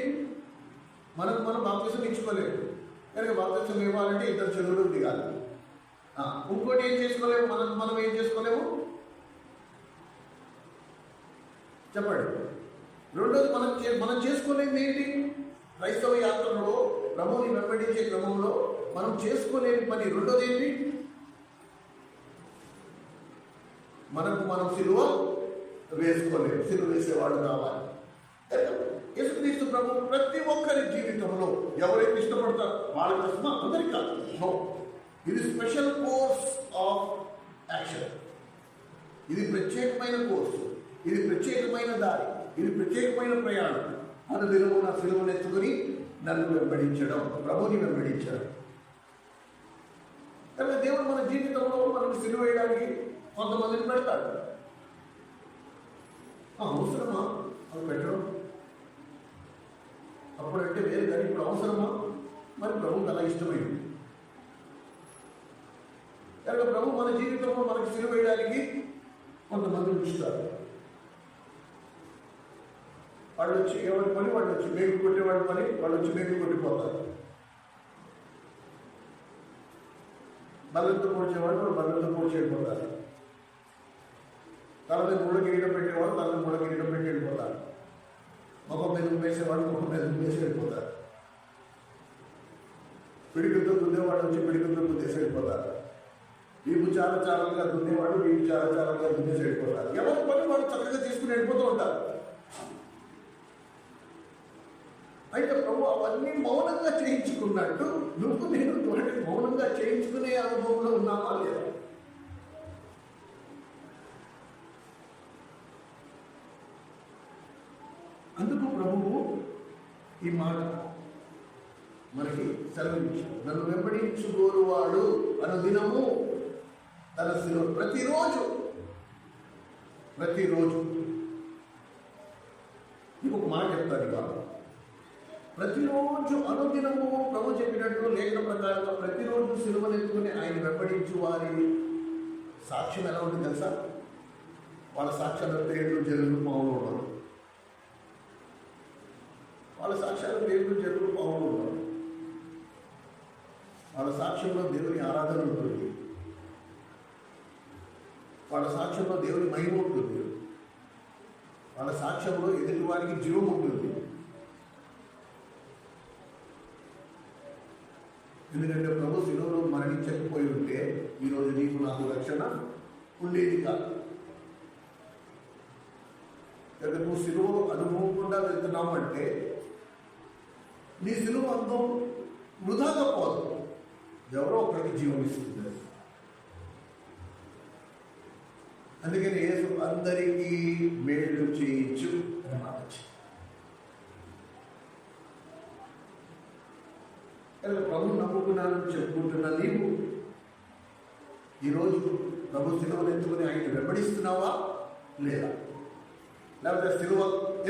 మనకు మనం బాప్తిసం ఇచ్చుకోలేము. కనుక బాప్తిసం ఇవ్వాలంటే 2 చెరువులు దిగాలి. ఇంకోటి ఏం చేసుకోలేము, మనం ఏం చేసుకోలేము చెప్పండి. రెండోది మనం చేసుకోలేము ఏంటి, క్రైస్తవ యాత్రలో ప్రభువుని వెంబడించే క్రమంలో మనం చేసుకోలేని పని. రెండోది ఏంటి, మనం సిలువ వేసుకోలేము. సిలువ వేసేవాడు కావాలి. యేసుక్రీస్తు ప్రభు ప్రతి ఒక్కరి జీవితంలో ఎవరైతే ఇష్టపడతారో వాళ్ళ కోసం, అందరికీ కాదు. నో, ఇది స్పెషల్ కోర్స్ ఆఫ్ యాక్షన్. ఇది ప్రత్యేకమైన కోర్సు, ఇది ప్రత్యేకమైన దారి, ఇది ప్రత్యేకమైన ప్రయాణం. అనుదినము నా సిలువనెత్తుకుని నన్ను వెంబడించడం, ప్రభుని వెంబడించడం. కనుక దేవుడు మన జీవితంలో మనం సిలువ వేయడానికి కొంతమందిని పెడతాడు. అవసరమా అది పెట్టడం? అప్పుడంటే వేరు, కానీ ఇప్పుడు అవసరమా? మరి ప్రభుకి అలా ఇష్టమైంది. కనుక ప్రభు మన జీవితంలో మనకి సిలువ వేయడానికి కొంతమంది ఉంచుతారు. వాళ్ళు వచ్చి ఎవరి పని వాళ్ళు వచ్చి, మేకులు కొట్టేవాడి పని వాళ్ళు వచ్చి మేకులు కొట్టిపోతారు. బల్లంతో పోడ్చేవాడు వాళ్ళు బల్లంతో పోడ్చేయకపోతారు. తల మీద ముళ్ళ కిరీటం పెట్టేవాడు తల మీద ముళ్ళ కిరీటం పెట్టి వెళ్ళిపోతారు. ముఖం మీద వేసేవాడు ముఖం మీద వేసి వెళ్ళిపోతారు. పిడికిలతో దున్నేవాడు వచ్చి పిడికిలతో దున్నేసి వెళ్ళిపోతారు. వీపు చాలాగా దున్నేవాడు వీపు చాలాగా దున్నేసి వెళ్ళిపోతారు. ఎవరి పని వాళ్ళు చక్కగా తీసుకుని వెళ్ళిపోతూ ఉంటారు. అయితే ప్రభు ఆ అవన్నీ మౌనంగా చేయించుకున్నట్టు నువ్వు నేను వాటిని మౌనంగా చేయించుకునే అనుభవంలో ఉన్నావా లేదా? అందుకు ప్రభువు ఈ మాట మనకి సెలవించాడు. నన్ను వెంబడించుకోరువాడు అనుదినము తన శిలువ ప్రతిరోజు నీకు ఒక మాట చెప్తాను ఇవాళ. ప్రతిరోజు అనుదినము ప్రభు చెప్పినట్టు లేఖన ప్రకారంగా ప్రతిరోజు సిలువనెత్తుకుని ఆయన వెంబడించు వారి సాక్ష్యం ఎలా ఉంటుంది తెలుసా? వాళ్ళ సాక్ష్యాలు పేర్లు జరులు పావులు ఉన్నారు. వాళ్ళ సాక్ష్యాలు పేర్లు జరులు పావులు ఉన్నారు. వాళ్ళ సాక్ష్యంలో దేవుని ఆరాధన ఉంటుంది. వాళ్ళ సాక్ష్యంలో దేవుని మహిమ ఉంటుంది. వాళ్ళ సాక్ష్యంలో ఎదుటి వారికి జీవం ఉంటుంది. ఎందుకంటే ప్రభు శిలువలో మరణించకపోయి ఉంటే ఈరోజు నీకు నాకు రక్షణ ఉండేది కాదు. కనుక నువ్వు శిలువ అనుభవం కూడా వెళ్తున్నావు అంటే నీ శిలువ అనుభవం వృధాగా పోదు. ఎవరో ఒకరికి జీవం ఇస్తుంది. అందుకని యేసు అందరికీ మేలు చేయించు అని మాట. ప్రభు నమ్ముకున్నానని చెప్పుకుంటున్నా నీవు ఈరోజు ప్రభు సిలువను ఎత్తుకుని ఆయన వెంబడిస్తున్నావా లేదా? లేకపోతే సిలువ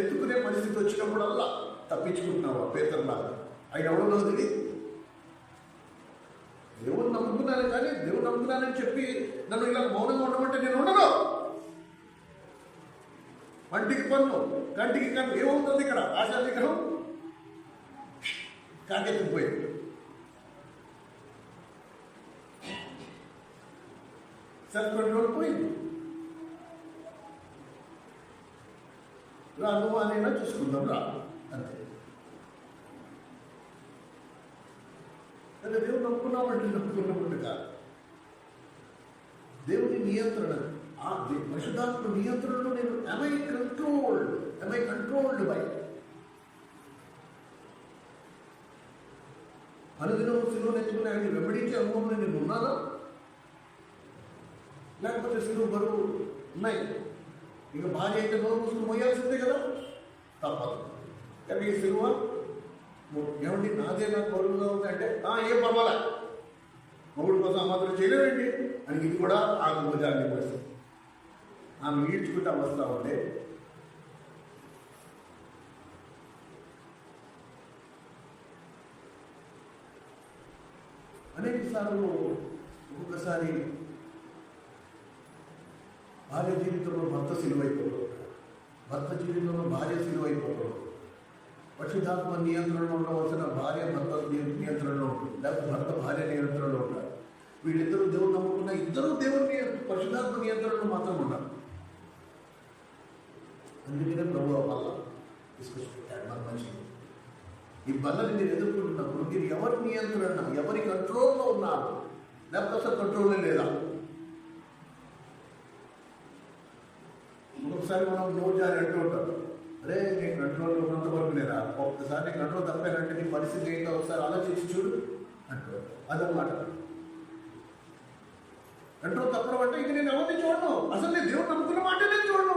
ఎత్తుకునే పరిస్థితి వచ్చినప్పుడల్లా తప్పించుకుంటున్నావా? పేతురులాగా ఆయన ఎవడో తెలియదు. దేవుడు నమ్ముకున్నాను కానీ దేవుడు నమ్ముకున్నానని చెప్పి నన్ను ఇలా మౌనంగా ఉండమంటే నేను ఉండను. వంటికి పన్ను కంటికి కన్ను ఏమవుతుంది ఇక్కడ? ఆశా విగ్రహం కాకెత్తుకుపోయింది. సెల్ఫ్ కంట్రోల్ పోయింది. రా నువ్వు అనైనా చూసుకుందాం రా అంతే. అంటే దేవుడు నమ్ముకున్నామంటే కాదు. దేవుని నియంత్రణ, ఆ పరిశుద్ధాత్మ నియంత్రణలో నేను am I controlled by? అనుదినం సిలువ నెచ్చుకుని ఆయన వెంబడించే అనుభవంలో నేను ఉన్నానా? లేకపోతే సిలువ బరువు ఉన్నాయి. ఇక భార్య అయితే నోరు మూసుకుని మోయాల్సిందే కదా, తప్పదు. కానీ ఈ సిలువ ఏమండి నాదే నాకు బరువుగా ఉంది అంటే ఏం పర్వాలే, మొగుడు కోసం మాత్రం చేయలేదండి అని ఇది కూడా ఆమె భుజాన్ని పరిస్థితి. ఆమె ఈడ్చుకుంటా వస్తూ ఉంటే అనేక సార్లు ఒక్కొక్కసారి భార్య జీవితంలో భర్త సిలువైపోతాడు, భర్త జీవితంలో భార్య సిలువైపోతాడు. పరిశుద్ధాత్మ నియంత్రణలో ఉండవలసిన భార్య భర్త నియంత్రణలో ఉంటుంది, లేకపోతే భర్త భార్య నియంత్రణలో ఉంటారు. వీళ్ళిద్దరూ దేవుడు నమ్ముకున్న ఇద్దరు దేవుని పరిశుద్ధాత్మ నియంత్రణలో మాత్రం ఉన్నారు. అందుకనే ప్రభు ఆ బల్ల తీసుకొచ్చి పెట్టాడు మన మనిషిని. ఈ బల్లని మీరు ఎదుర్కొంటున్నప్పుడు మీరు ఎవరి నియంత్రణ, ఎవరి కంట్రోల్లో ఉన్నారు, లేకపోతే అసలు కంట్రోల్లో లేదా? ఒక్కొక్కసారి మనం నోజారి అంటూ ఉంటాం, అరే నేను కంట్రోల్లో ఉన్నంత వరకు లేదా, ఒక్కసారి నేను కంట్రోల్ తప్పానంటే నీ పరిస్థితి ఏంటో ఒకసారి ఆలోచించి చూడు అంటారు. అదనమాట కంట్రోల్ తప్పడం అంటే ఇక నేను ఎవరిని చూడను, అసలు నేను దేవుడు నమ్ముకున్న మాట నేను చూడను.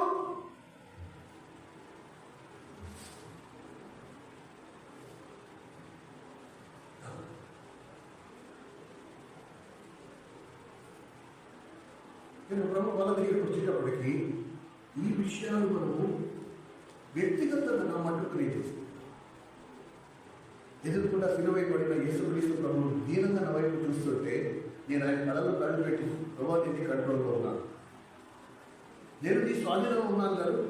నేను బ్రహ్మ వాళ్ళ దగ్గరికి వచ్చేటప్పటికి ఈ విషయాలు మనము వ్యక్తిగతంగా నా మట్టుకు చేస్తాం. ఎదుర్కొన్న సిలువైపడిన యేసుక్రీస్తు ప్రభువు దీనంగా నా వైపు చూస్తుంటే నేను ఆయన కళలో కళ్ళు పెట్టి ప్రభావ నీ కంట్రోల్లో ఉన్నాను, నేను నీ స్వాధీనంలో ఉన్నాను గారు,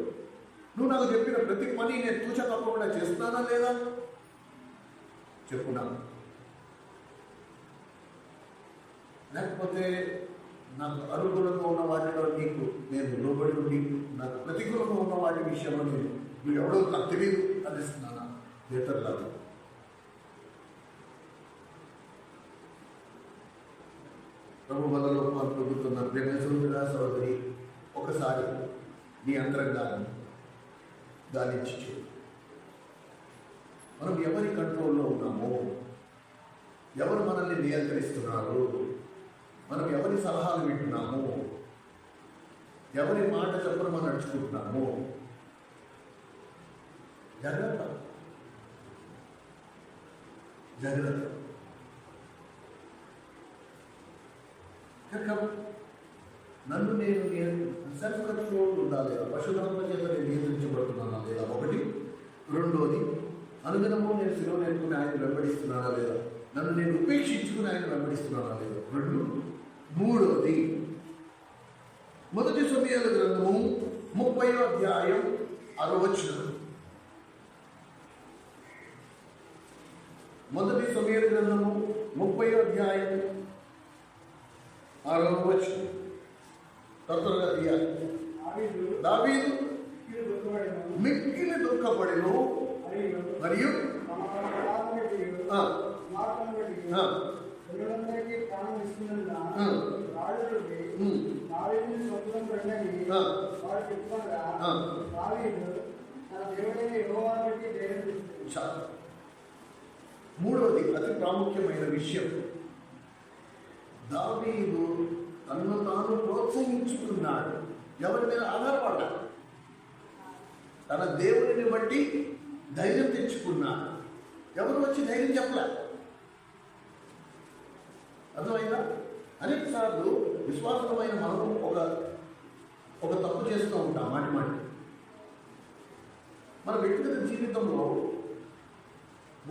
నువ్వు నాకు చెప్పిన ప్రతి పని నేను తూచా తప్పకుండా చేస్తున్నానా లేదా చెప్పున్నాను. లేకపోతే నాకు అనుకూలంగా ఉన్న వాటిలో నీకు నేను లోబడి ఉండి నాకు ప్రతికూలంగా ఉన్న వాటి విషయంలో నేను నువ్వు ఎవడో నాకు తెలియదు అందిస్తున్నానా? బేతర్లాగా ప్రభు వలలో పాల్పొందుతున్న ప్రేమ సోదరుడా సోదరి, ఒకసారి నీ అంతరంగాన్ని గాలించి మనం ఎవరి కంట్రోల్లో ఉన్నాము, ఎవరు మనల్ని నియంత్రిస్తున్నారు, మనం ఎవరి సలహాలు వింటున్నాము, ఎవరి మాట చొప్పున మనం నడుచుకుంటున్నాము. జాగ్రత్త జాగ్రత్త. నన్ను నేను సెల్ఫ్ కంట్రోల్ ఉండాలి, పశుధర్మ చేత నేను నియంత్రించబడుతున్నానా లేదా, ఒకటి. రెండోది, అనుదినము నేను శిలువ నేర్చుకుని ఆయన వెంబడిస్తున్నానా లేదా, నన్ను నేను ఉపేక్షించుకుని ఆయన వెంబడిస్తున్నానా లేదా, రెండు. మూడోది, మొదటి సమూయేలు గ్రంథము 30వ అధ్యాయం 6వ వచనం. మొదటి సమూయేలు గ్రంథము 30వ అధ్యాయం 6వ వచనం. తొందరగా తీయాలి. దావీదు మిక్కిలి దుఃఖపడెను మరియు మూడవది అతి ప్రాముఖ్యమైన విషయం, దావీదు తన్ను తాను ప్రోత్సహించుకున్నాడు. ఎవరి మీద ఆధారపడ్డా, తన దేవుడిని బట్టి ధైర్యం తెచ్చుకున్నాడు. ఎవరు వచ్చి ధైర్యం చెప్పలే. అర్థమైందా? అనేక సార్లు విశ్వాసమైన మనం ఒక తప్పు చేస్తూ ఉంటాం మాటి మాటి. మన వ్యక్తిగత జీవితంలో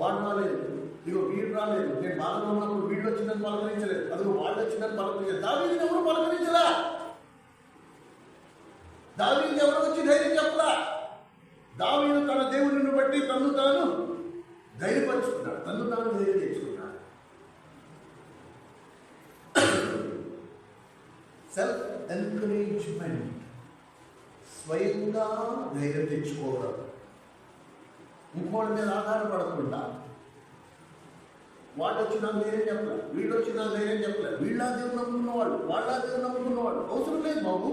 వాడు రాలేదు, ఇదిగో వీడు రాలేదు, నేను బాధలో ఉన్నప్పుడు వీళ్ళు వచ్చిందని పలకరించలేదు, అదిగో వాళ్ళు వచ్చిందని పలకరించలేదు. దావీదుని ఎవరు పలకరించలా, దావీదుని ఎవరు వచ్చి ధైర్యం చెప్పలా. దావీదు తన దేవుడిని బట్టి తన్ను తాను ధైర్యపరుచుకున్నాడు, తన్ను తాను ధైర్యం తెచ్చుకున్నాడు. సెల్ఫ్ ఎన్కరేజ్మెంట్, స్వయంగా ధైర్యం తెచ్చుకోవడం, ఇంకోటి మీద ఆధారపడకుండా. వాడు వచ్చి నాకు ధైర్యం చెప్పలేదు, వీళ్ళు వచ్చి నాకు ధైర్యం చెప్పలేదు, వీళ్ళ దేవుడు నమ్ముకున్నవాడు, వాళ్ళ దేవుడు నమ్ముకున్నవాడు, అవసరం లేదు బాబు.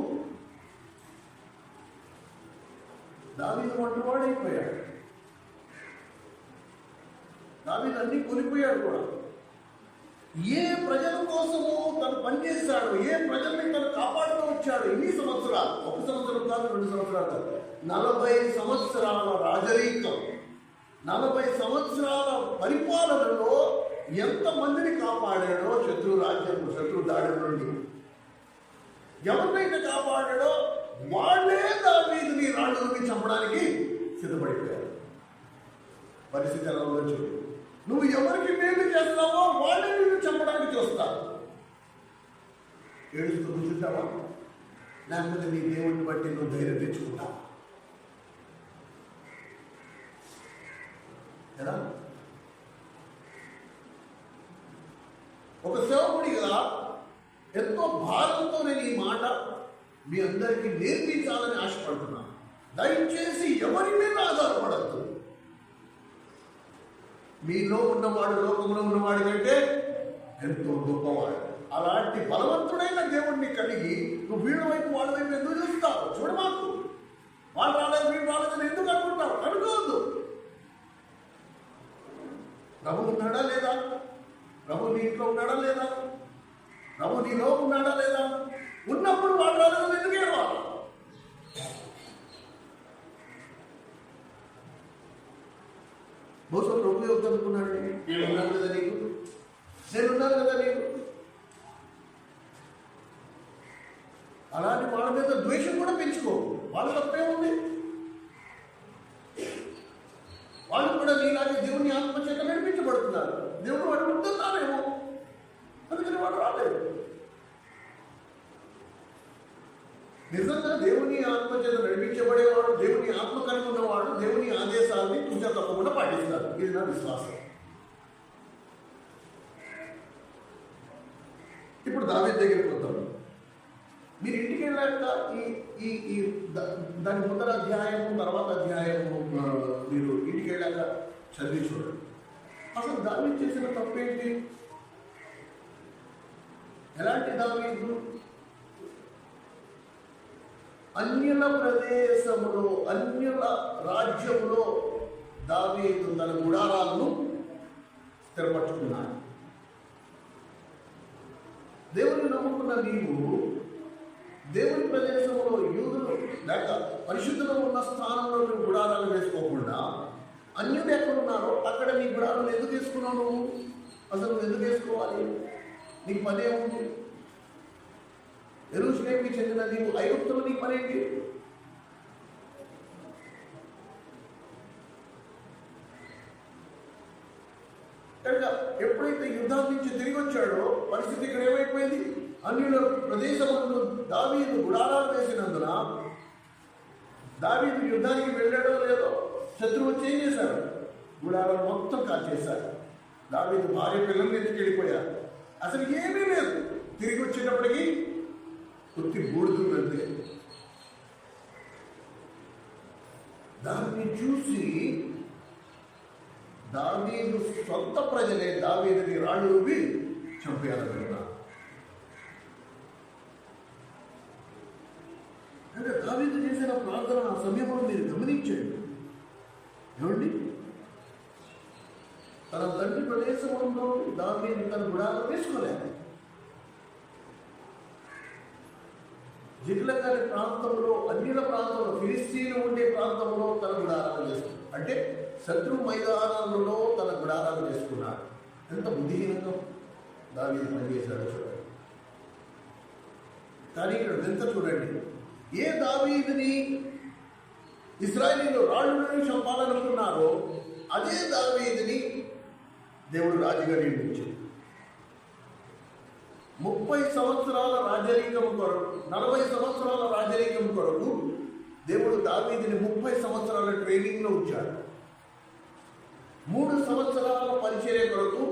దావీదు వంటివాడు అయిపోయాడు. దావీదు అన్ని కొనిపోయాడు కూడా. ఏ ప్రజల కోసమో తను పనిచేశాడు, ఏ ప్రజల్ని తను కాపాడుతూ వచ్చాడు ఎన్ని సంవత్సరాలు, 1 సంవత్సరం కాదు, 2 సంవత్సరాలు కాదు, 40 సంవత్సరాల రాజరీకం, 40 సంవత్సరాల పరిపాలనలో ఎంతమందిని కాపాడాడో శత్రు రాజ్యం, శత్రు దాడి నుండి. ఎవరినైతే కాపాడాడో వాళ్ళే దావీదుని రాళ్ళని చంపడానికి సిద్ధపడిపోయారు. పరిస్థితి ఎలా ఉందో చూడు. నువ్వు ఎవరికి మేలు చేస్తావో వాళ్ళే నిన్ను చంపడానికి చూస్తారు. ఏడుస్తూ కూర్చుంటావా, లేకపోతే నీ దేవుడిని బట్టి నువ్వు ధైర్యం తెచ్చుకుంటావా? కదా, ఒక సేవకుడిగా ఎంతో భారంతో నేను ఈ మాట మీ అందరికీ నేర్పించాలని ఆశపడుతున్నాను. దయచేసి ఎవరి మీద ఆధారపడద్దు. మీలో ఉన్నవాడు లోకంలో ఉన్నవాడి కంటే ఎంతో గొప్పవాడు. అలాంటి బలవంతుడైన దేవుడిని కలిగి నువ్వు వీళ్ళ వైపు వాళ్ళ వైపు ఎందుకు చూస్తావు? చూడమాకు. వాళ్ళు రాలేదు, వీళ్ళు రాలేదని ఎందుకు అనుకుంటావు? అనుకోవద్దు. ప్రభు ఉన్నాడా లేదా? ప్రభు నీ ఇంట్లో ఉన్నాడా లేదా? ప్రభు నీలో ఉన్నాడా లేదా? ఉన్నప్పుడు వాళ్ళు రాలేదని ఎందుకు ఏడవాలి? బహుశా ప్రభు వద్దనుకున్నాడు. నేనున్నాను కదా నీకు, నేనున్నాను కదా నీకు. అలాంటి వాళ్ళ మీద ద్వేషం కూడా పెంచుకో. వాళ్ళ తప్పే ఉంది. వాళ్ళు కూడా నీలాగే దేవుని ఆత్మచేత నడిపించబడుతున్నారు. దేవుడు వాడు ఉంటున్నారేమో, అందుకని వాడు రాలేదు. నిజంగా దేవుని ఆత్మచేత నడిపించబడేవాడు, దేవుని ఆత్మ కలిగి ఉన్నవాడు దేవుని ఆదేశాలని తూచా తప్పకుండా పాటిస్తారు. ఇది నా విశ్వాసం. ఇప్పుడు దావీదు దగ్గరికి వద్దాం. మీరు ఇంటికి వెళ్ళాక దాని ముందర అధ్యాయము తర్వాత అధ్యాయము మీరు ఇంటికి వెళ్ళాక చదివి చూడండి. అసలు దావీదు చేసిన తప్పేంటి? ఎలాంటి దావీదు? అన్యుల ప్రదేశములో, అన్యుల రాజ్యములో దావీదు తన గుడారాలను స్థిరపరచుకున్నాడు. దేవుని నమ్ముకున్న నీవు దేవుని ప్రదేశంలో యూదులు లేక పరిశుద్ధులు ఉన్న స్థానంలో నువ్వు గుడారాలు వేసుకోకుండా అన్యులు ఎక్కడున్నారో అక్కడ నీ గుడారాలు ఎందుకు వేసుకున్నావు? నువ్వు అసలు నువ్వు ఎందుకు వేసుకోవాలి? నీకు పనే ఉంది. యెరూషలేముకి చెందిన నీవు ఐగుప్తులో నీ పనేంటి? కనుక ఎప్పుడైతే యుద్ధం నుంచి తిరిగి వచ్చాడో పరిస్థితి ఇక్కడ ఏమైపోయింది? అన్యుల ప్రదేశంలో దావీదు గుడారాలు వేసినందున దావీదు యుద్ధానికి వెళ్ళాడో లేదో శత్రువు వచ్చి ఏం చేశారు? గుడారాలు మొత్తం కాల్చేశారు. దావీదు భార్య పిల్లలు ఎందుకు వెళ్ళిపోయారు? అసలు ఏమీ లేదు. తిరిగి వచ్చేటప్పటికి కొద్ది బూడుతూ వెళ్తే దాన్ని చూసి దావీదు సొంత ప్రజలే దావీదుని రాళ్ళు రూపి చంపేయాలనుకున్నారు. అంటే దావీదు చేసిన ప్రార్థన ఆ సమయంలో మీరు గమనించండి. ఏమండి, తన తండ్రి ప్రదేశంలో దావీదు తన గుడారం వేసుకోలేదు. జిగ్లగ్ అనే ప్రాంతంలో, అన్యుల ప్రాంతంలో, ఫిలిస్తీన్లు ఉండే ప్రాంతంలో తన గుడారాలు చేసుకున్నాడు. అంటే శత్రు మైదానాలలో తన గుడారాలు చేసుకున్నాడు. ఎంత బుద్ధిహీనంగా దావీదు పనిచేశాడు చూడండి. కానీ ఇక్కడ ఎంత చూడండి, ఏ దావీదుని ఇశ్రాయేలీయులు రాళ్ళను చంపాలనుకున్నారో అదే దావీదుని దేవుడు రాజుగా నియమించాడు. 30 సంవత్సరాల రాజరికం కొరకు, 40 సంవత్సరాల రాజరికం కొరకు దేవుడు దావీదుని 30 సంవత్సరాల ట్రైనింగ్లో ఉంచాడు. 3 సంవత్సరాల పరిచర్య కొరకు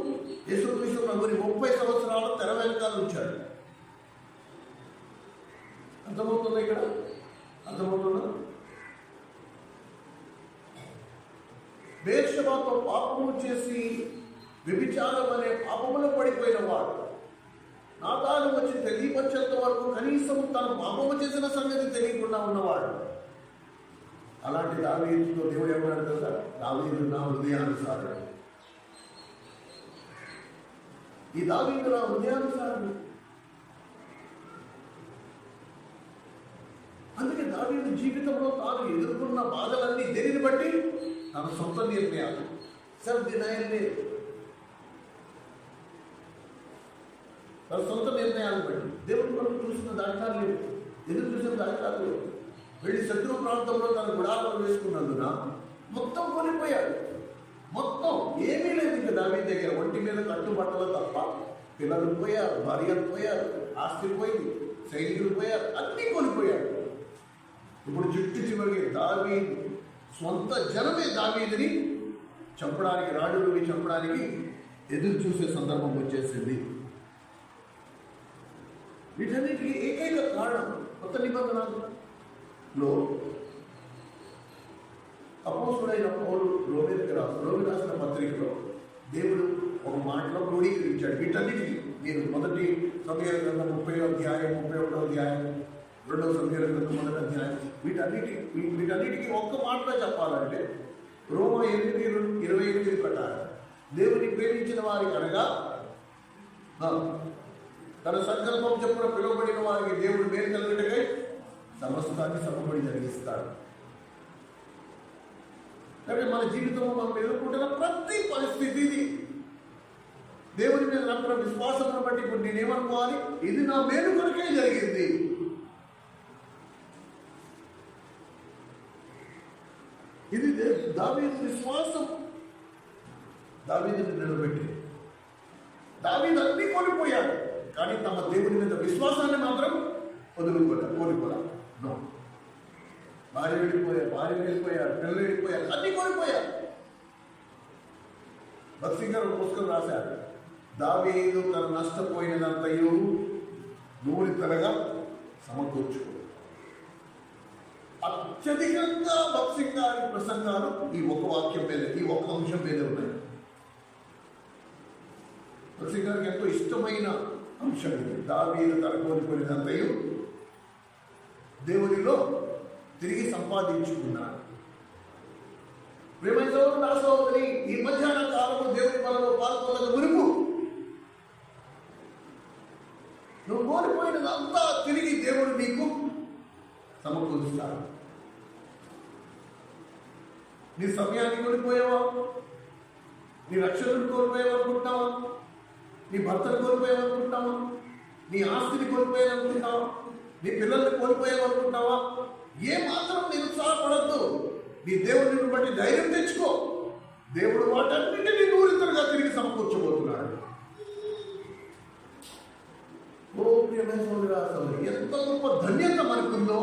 యేసుక్రీస్తు ప్రభుని 30 సంవత్సరాల తెర వెనకాల ఉంచాడు. అర్థమవుతుందా? ఇక్కడ అర్థమవుతుందా? బేర్షెబాతో పాపము చేసి వ్యభిచారం అనే పాపములో పడిపోయిన వాడు నాతాను వచ్చి తెలియపరిచేంత వరకు కనీసం తను పాపము చేసిన సంగతి తెలియకుండా ఉన్నవాడు. అలాంటి దావీదుతో దేవుడు ఏమన్నాడు కదా? దావీదు నా హృదయానుసారుడు. ఈ దావీదు నా హృదయానుసారుడు. అందుకే దావీదు జీవితంలో తాను ఎదుర్కొన్న బాధలన్నీ దేనిని బట్టి? తన సొంత నిర్ణయాలు, సెల్ఫ్ డినయల్ లేదు. తన సొంత నిర్ణయాలు బట్టి దేవుడు మనం చూసిన దాఖలాలు లేవు, ఎదురు చూసిన దాఖలాలు లేవు. వెళ్ళి శత్రు ప్రాంతంలో తన గుడారాలు వేసుకున్నందున మొత్తం కోల్పోయాడు. మొత్తం ఏమీ లేదు ఇంకా దావీదు దగ్గర. ఒంటి మీద కట్టుబట్టలు తప్ప పిల్లలు పోయారు, భార్యలు పోయారు, ఆస్తి పోయింది, సైనికులు పోయారు, అన్నీ కోల్పోయాడు. ఇప్పుడు జుట్టు చివరికి దావీదు సొంత జనమే దావీదుని చంపడానికి, రాజుని చంపడానికి ఎదురు చూసే సందర్భం వచ్చేసింది. వీటన్నిటికీ ఏకైక కారణం కొత్త నిబంధనలో అపోస్తుడైన పౌలు రోమీయులకు రాసిన పత్రికలో దేవుడు ఒక మాటలో క్రోడీకరించాడు. వీటన్నిటికీ నేను మొదటి సమయాల గ్రంథం 30వ అధ్యాయం, 31వ అధ్యాయం, 2వ సమయాల గ్రంథం 1వ అధ్యాయం, వీటన్నిటికీ ఒక్క మాటలో చెప్పాలంటే రోమా 8:28 ప్రకారం దేవుని ప్రేమించిన వారికి అనగా తన సంకల్పం చెప్పున పిలువబడిన వారికి దేవుడు మేలు కలుగుటకై సమస్తాన్ని సమపడి జరిగిస్తాడు. కాబట్టి మన జీవితంలో మనం ఎదుర్కొంటున్న ప్రతి పరిస్థితిని దేవుని మీద నమ్మిన విశ్వాసం బట్టి ఇప్పుడు నేనేమనుకోవాలి? ఇది నా మేలు కొరకే జరిగింది. ఇది దావీదు విశ్వాసం దావీదుని నిలబెట్టి. దావీదు అన్ని కోల్పోయాడు, కానీ తమ దేవుని మీద విశ్వాసాన్ని మాత్రం కోల్పోలే. భార్య వెళ్ళిపోయారు, పిల్లలు వెళ్ళిపోయారు, అన్ని కోల్పోయారు. భక్తి గారు పుస్తకం రాశారు, దావీదు తన నష్టపోయినంతయు నూరితనగా సమకూర్చుకో. అత్యధికంగా భక్తి గారి ప్రసంగాలు ఈ ఒక వాక్యం మీద, ఈ ఒక అంశం మీద ఉన్నాయి. భక్తి గారికి ఎంతో ఇష్టమైన అంశం ఇది. దావీదు తన కోల్పోయినంతయు దేవునిలో తిరిగి సంపాదించుకున్నాడు. ప్రేమైన సోదరుడు, నా సోదరి, ఈ మధ్యాహ్న కాలము దేవుని బలలో పాల్గొనక మునుపు నువ్వు కోల్పోయినదంతా తిరిగి దేవుడు నీకు సమకూరుస్తాడు. నీ సమయాన్ని కోల్పోయావా? నీ రక్షణను కోల్పోయావనుకుంటున్నావా? నీ భర్తను కోల్పోయావనుకుంటున్నావా? నీ ఆస్తిని కోల్పోయావనుకుంటున్నావా? నీ పిల్లల్ని కోల్పోయావనుకుంటున్నావా? ఏ మాత్రం నిరుత్సాహపడద్దు. నీ దేవుడిని బట్టి ధైర్యం తెచ్చుకో. దేవుడు వాటన్నిటినీ నూరితలుగా తిరిగి సమకూర్చబోతున్నాడు. ఓ ప్రియమైన సోదరా, సోదరి, ఎంత గొప్ప ధన్యత మనకుందో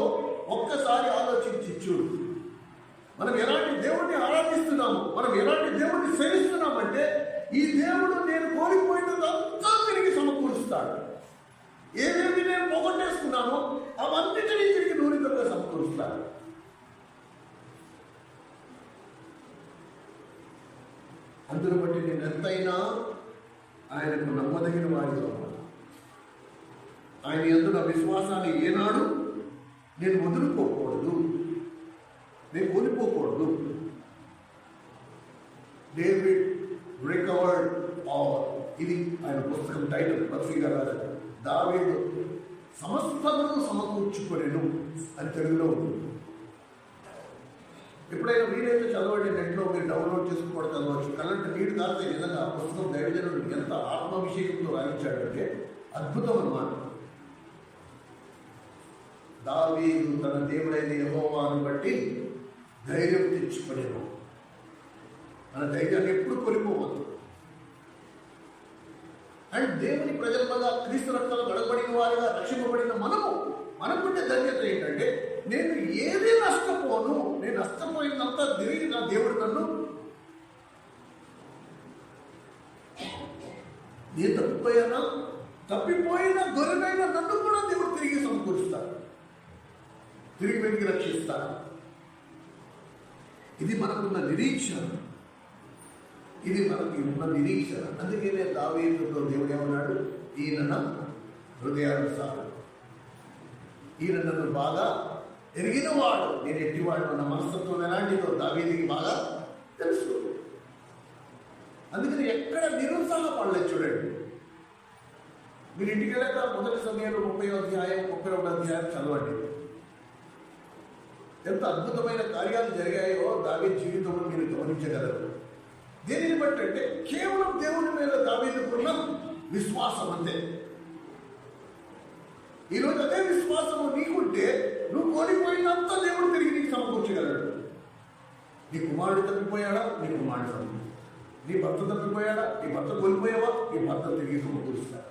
ఒక్కసారి ఆలోచించి చూడు. మనం ఎలాంటి దేవుడిని ఆరాధిస్తున్నాము, మనం ఎలాంటి దేవుడిని సేవిస్తున్నామంటే ఈ దేవుడు నేను కోల్పోయినదంతా తిరిగి సమకూరుస్తాడు. ఏమేమి నేను పోగొట్టేసుకున్నానో అవన్నిటినీ తిరిగి నూరితలుగా సమకూరుస్తాడు. అందును బట్టి నేను ఎంతైనా ఆయనకు నమ్మదగిన వాడిగా ఉన్నాను. ఆయన యందు నా విశ్వాసాన్ని ఏనాడు నేను వదులుకోకూడదు, నేను కోల్పోకూడదు. డేవిడ్ రికవర్డ్ ఆల్, ఇది ఆయన పుస్తకం టైటిల్. పత్రిక రాశారు, దావీదు సమస్తమును సమకూర్చుకొనెను అని తెలుగులో ఉంది. ఎప్పుడైనా వీలైతే చదవండి, నెట్లో మీరు డౌన్లోడ్ చేసుకుని చదవచ్చు. కరెంట్ నీడు కాస్తే నిజంగా ఆ పుస్తకం దైవజనుడు ఎంత ఆత్మాభిషేకంతో రాయించాడంటే అద్భుతం అన్నమాట. దావీదు తన దేవుడైన యెహోవాను బట్టి ధైర్యం తెచ్చుకునేను. మన ధైర్యాన్ని ఎప్పుడు కోల్పోవద్దు. అండ్ దేవుని ప్రజలుగా క్రీస్తు రక్తంలో గడపడిన వారిగా రక్షింపబడిన మనకుండే ధన్యత ఏంటంటే నేను ఏది నష్టపోను, నేను నష్టపోయినంతా తిరిగి నా దేవుడు నన్ను, నేను తప్పిపోయిన దొరికైన నన్ను కూడా దేవుడు తిరిగి సమకూరుస్తాడు, తిరిగి వెతికి రక్షిస్తాడు. ఇది మనకున్న నిరీక్షణ, ఇది మనకి ఉన్న నిరీక్షణ. అందుకే నేను దావీదుతో దేవుడు ఏమన్నాడు, ఈయన నా హృదయానుసారం, ఈయన నన్ను బాగా ఎరిగిన వాడు, నేను ఎట్టివాడు, నా మనస్తత్వం ఎలాంటిదో దావీదుకి బాగా తెలుసు. అందుకని ఎక్కడ నిరుత్సాహపడలేదు. చూడండి, మీరు ఇంటికి వెళ్ళాక మొదటి సమయంలో 30వ అధ్యాయం 31వ అధ్యాయం చదవండి. ఎంత అద్భుతమైన కార్యాలు జరిగాయో దావీదు జీవితంలో మీరు గమనించగలరు. దేనిని బట్టి అంటే కేవలం దేవుని మీద దావీదుకున్న విశ్వాసం అంతే. ఈరోజు అదే విశ్వాసము నీకుంటే నువ్వు కోల్పోయినంత దేవుడు తిరిగి నీకు సమకూర్చగలడు. నీ కుమారుడు తప్పిపోయాడా, నీ కుమారుడు సమకూర్చు. నీ భర్త తప్పిపోయాడా, నీ భర్త కోల్పోయావా, నీ భర్త తిరిగి సమకూరుస్తాడు.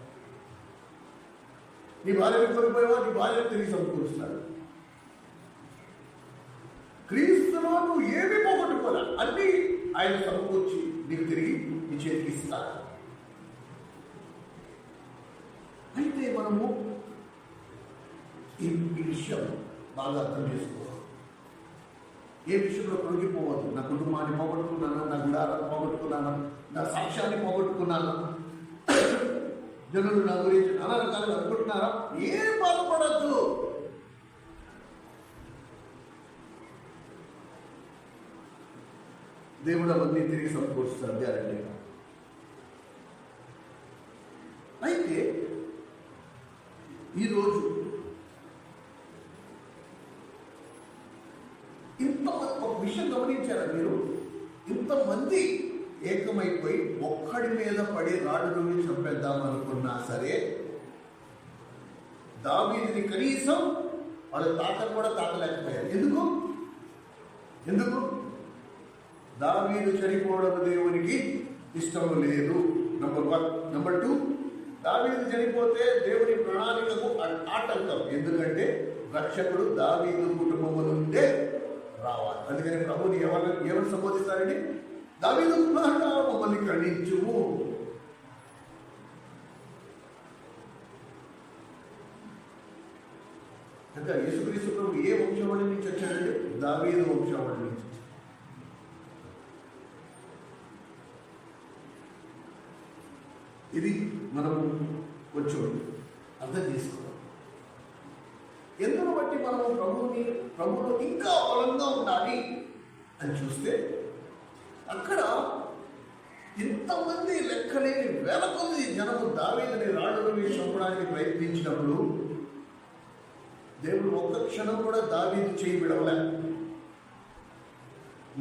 నీ భార్యను కోల్పోయావా, నీ భార్యను తిరిగి సమకూరుస్తాడు. క్రీస్తులో నువ్వు ఏమి పోగొట్టుకోలే, అన్నీ ఆయన సమకూర్చి నీకు తిరిగి నీ చేతికి ఇస్తాడు. అయితే మనము ఈ విషయం బాగా అర్థం చేసుకోవాలి. ఏ విషయంలో కృంగిపోవద్దు. నా కుటుంబాన్ని పోగొట్టుకున్నాను, నా గుడారాన్ని పోగొట్టుకున్నాను, నా సాక్ష్యాన్ని పోగొట్టుకున్నాను, జనులు నా గురించి నానా రకాలుగా అనుకుంటున్నారా, ఏం బాధపడద్దు. దేవుడు అవన్నీ తిరిగి సమకూరుస్తాడు గ్యారెంటీగా. అయితే ఈరోజు ఒక విషయం గమనించారా మీరు? ఇంతమంది ఏకమైపోయి ఒక్కడి మీద పడి రాడుని చంపేద్దామనుకున్నా సరే దావీదుని కనీసం వాళ్ళు తాకలు కూడా తాకలేకపోయారు. ఎందుకు? దావీదు చనిపోవడం దేవునికి ఇష్టము లేదు. నంబర్ 1. నంబర్ 2, దావీదు చనిపోతే దేవుని ప్రణాళికకు ఆటంకం. ఎందుకంటే రక్షకుడు దావీదు కుటుంబము నుండే రావాలి. అందుకని ప్రభుని ఎవరు సంబోధిస్తారండి? దావీదు కుమారుడా మమ్మల్ని ఖండించుము. ఇంకా యేసుక్రీస్తు ప్రభు ఏ వంశావళి నుంచి వచ్చాడంటే దావీదు వంశావళి నుంచి. ఇది మనము కొంచెం అర్థం చేసుకోవాలి. ఎందుకు బట్టి మనము ప్రభువులో ఇంకా బలంగా ఉండాలి అని చూస్తే అక్కడ ఇంతమంది లెక్కలేని వేల కొద్ది జనము దావీదుని రాళ్ళను వేసి చంపడానికి ప్రయత్నించినప్పుడు దేవుడు ఒక్క క్షణం కూడా దావీదు చేయి విడవలే.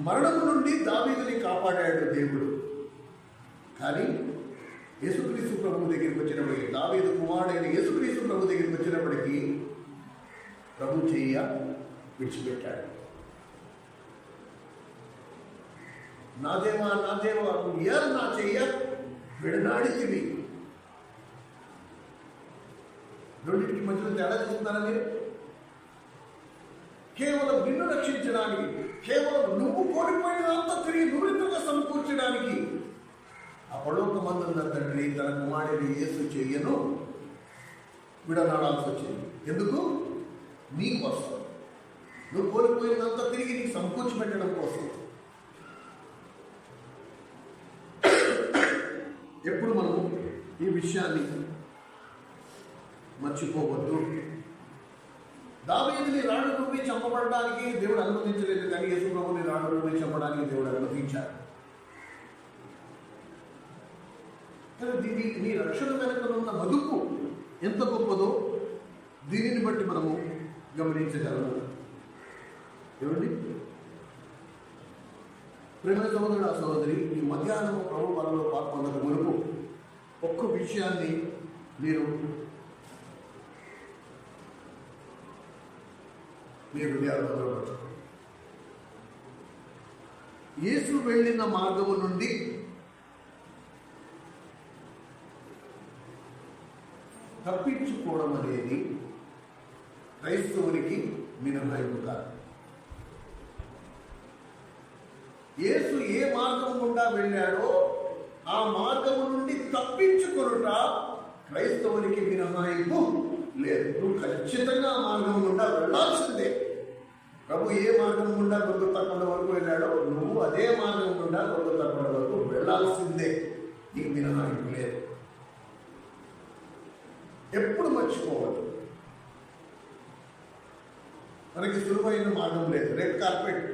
మరణము నుండి దావీదుని కాపాడాడు దేవుడు. కానీ యేసుక్రీస్తు ప్రభు దగ్గరికి వచ్చినప్పటికీ, దావీదు కుమారుడైన యేసుక్రీస్తు ప్రభు దగ్గరికి వచ్చినప్పటికీ ప్రభు చెయ్య విడిచిపెట్టాడు. నా దేవా నా చెయ్య విడనాడితివి. రెండింటికి మధ్యలో తేడా చూస్తున్నారా మీరు? కేవలం నిన్ను రక్షించడానికి, కేవలం నువ్వు కోల్పోయినంతా తిరిగి నువ్వుగా సమకూర్చడానికి ఆ పరలోకమందున్న తండ్రి తన కుమారుడి యేసు చెయ్యను విడనాడాల్సి వచ్చింది. ఎందుకు? నీ కోసం, నువ్వు కోల్పోయినంతా తిరిగి నీకు సమకూర్చి పెట్టడం కోసం. ఎప్పుడు మనము ఈ విషయాన్ని మర్చిపోవద్దు. దావీదుని రాళ్ళు రూపి చంపబడడానికి దేవుడు అనుమతించలేదు, కానీ యేసు ప్రభుని రాళ్ళు రూపి చంపడానికి దేవుడు అనుమతించాడు. నీ రక్షణ వెనుకనున్న మదుపు ఎంత గొప్పదో దీనిని బట్టి మనము గమనించగలము. ఏమండి ప్రేమ సహోదరుడు, సహోదరి, ఈ మధ్యాహ్నం ప్రభు బలలో పాల్గొనక మునుపు ఒక్క విషయాన్ని మీరు భద్రపరచు. యేసు వెళ్ళిన మార్గము నుండి తప్పించుకోవడం అనేది క్రైస్తవునికి మినహాయింపు కాదు. యేసు ఏ మార్గం గుండా వెళ్ళాడో ఆ మార్గము నుండి తప్పించుకొనుట క్రైస్తవునికి మినహాయింపు లేదు. నువ్వు ఖచ్చితంగా ఆ మార్గం గుండా వెళ్ళాల్సిందే. ప్రభు ఏ మార్గం గుండా గొర్రెతకొండ వరకు వెళ్ళాడో నువ్వు అదే మార్గం గుండా గొర్రెతకొండ వరకు వెళ్ళాల్సిందే. నీకు మినహాయింపు లేదు. ఎప్పుడు మర్చిపోవద్దు, మనకి సులువైన మార్గం లేదు. రెడ్ కార్పెట్,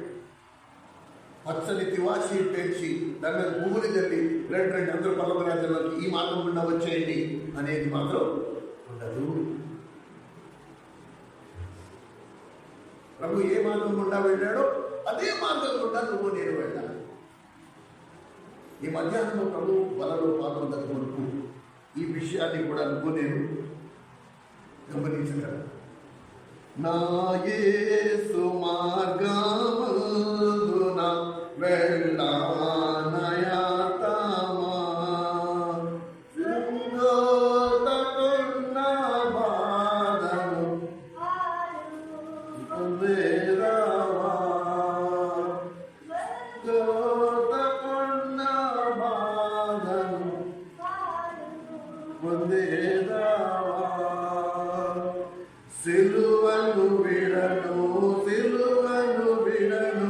పచ్చని తివాచి పేర్చి దాని మీద పువ్వులు జల్లి రెడ్ అందరూ పర్వతరాజ్యంలోకి ఈ మార్గం గుండా వచ్చేయండి అనేది మాత్రం ఉండదు. ప్రభు ఏ మార్గం గుండా వెళ్ళాడో అదే మార్గం గుండా నువ్వు నేను వెళ్ళాలి. ఈ మధ్యాహ్నం ప్రభు బలలో పాల్గొనకు ఈ విషయాన్ని కూడా నువ్వు నేను గమనించగలను. నా యేసు మార్గమున వెళ్ళనయతమా శృంగోతకున్న బాధను పొందేదవా, గోతకున్న బాధను పొందేదవా. సిలువను విడను, సిలువను విడను,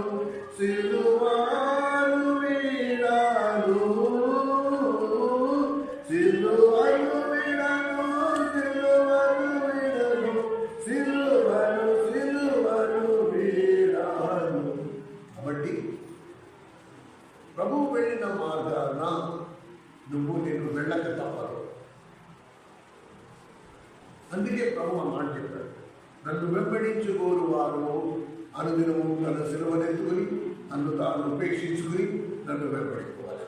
సిలువను విడను, సిలువను విడను, సిలువను విడను, సిలువను సిలువను విడను. కాబట్టి ప్రభు వెళ్ళిన మార్గాన నువ్వు నేను వెళ్ళక తప్పదు. అందుకే ప్రభు ఆ మాట చెప్పాడు, నన్ను వెంబడించుకోరు వారు అనుదినము తన సిలువనెత్తుకుని నన్ను తాను ఉపేక్షించుకుని నన్ను వెంబడించుకోవాలి.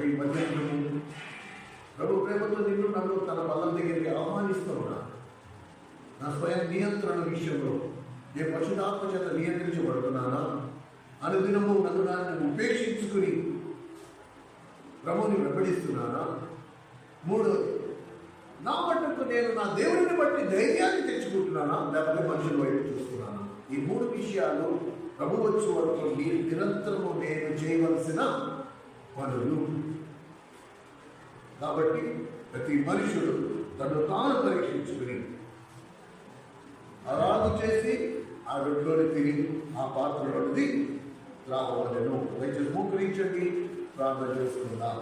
ఈ మధ్యాహ్నము ప్రభు ప్రేమతో నిన్ను నన్ను తన బలం దగ్గరికి ఆహ్వానిస్తూ ఉన్నాను. నా స్వయం నియంత్రణ విషయంలో నేను పరిశుద్ధాత్మ చేత నియంత్రించబడుతున్నానా? అనుదినము నన్ను ఉపేక్షించుకుని ప్రభుని వెంబడిస్తున్నానా? మూడోది, నా మట్టుకు నేను నా దేవుడిని బట్టి ధైర్యాన్ని తెచ్చుకుంటున్నానా, లేకపోతే మనుషుల వైపు చూస్తున్నాను? ఈ మూడు విషయాలు ప్రభు వచ్చే వరకు మీరు నిరంతరము నేను చేయవలసిన పనులు. కాబట్టి ప్రతి మనుషుడు తను తాను పరీక్షించుకుని అలాగు చేసి ఆ రొట్టెలోని తిని ఆ పాత్రలోనిది రావలను. దయచేసి మోకరించండి, ప్రార్థన చేసుకుందాం.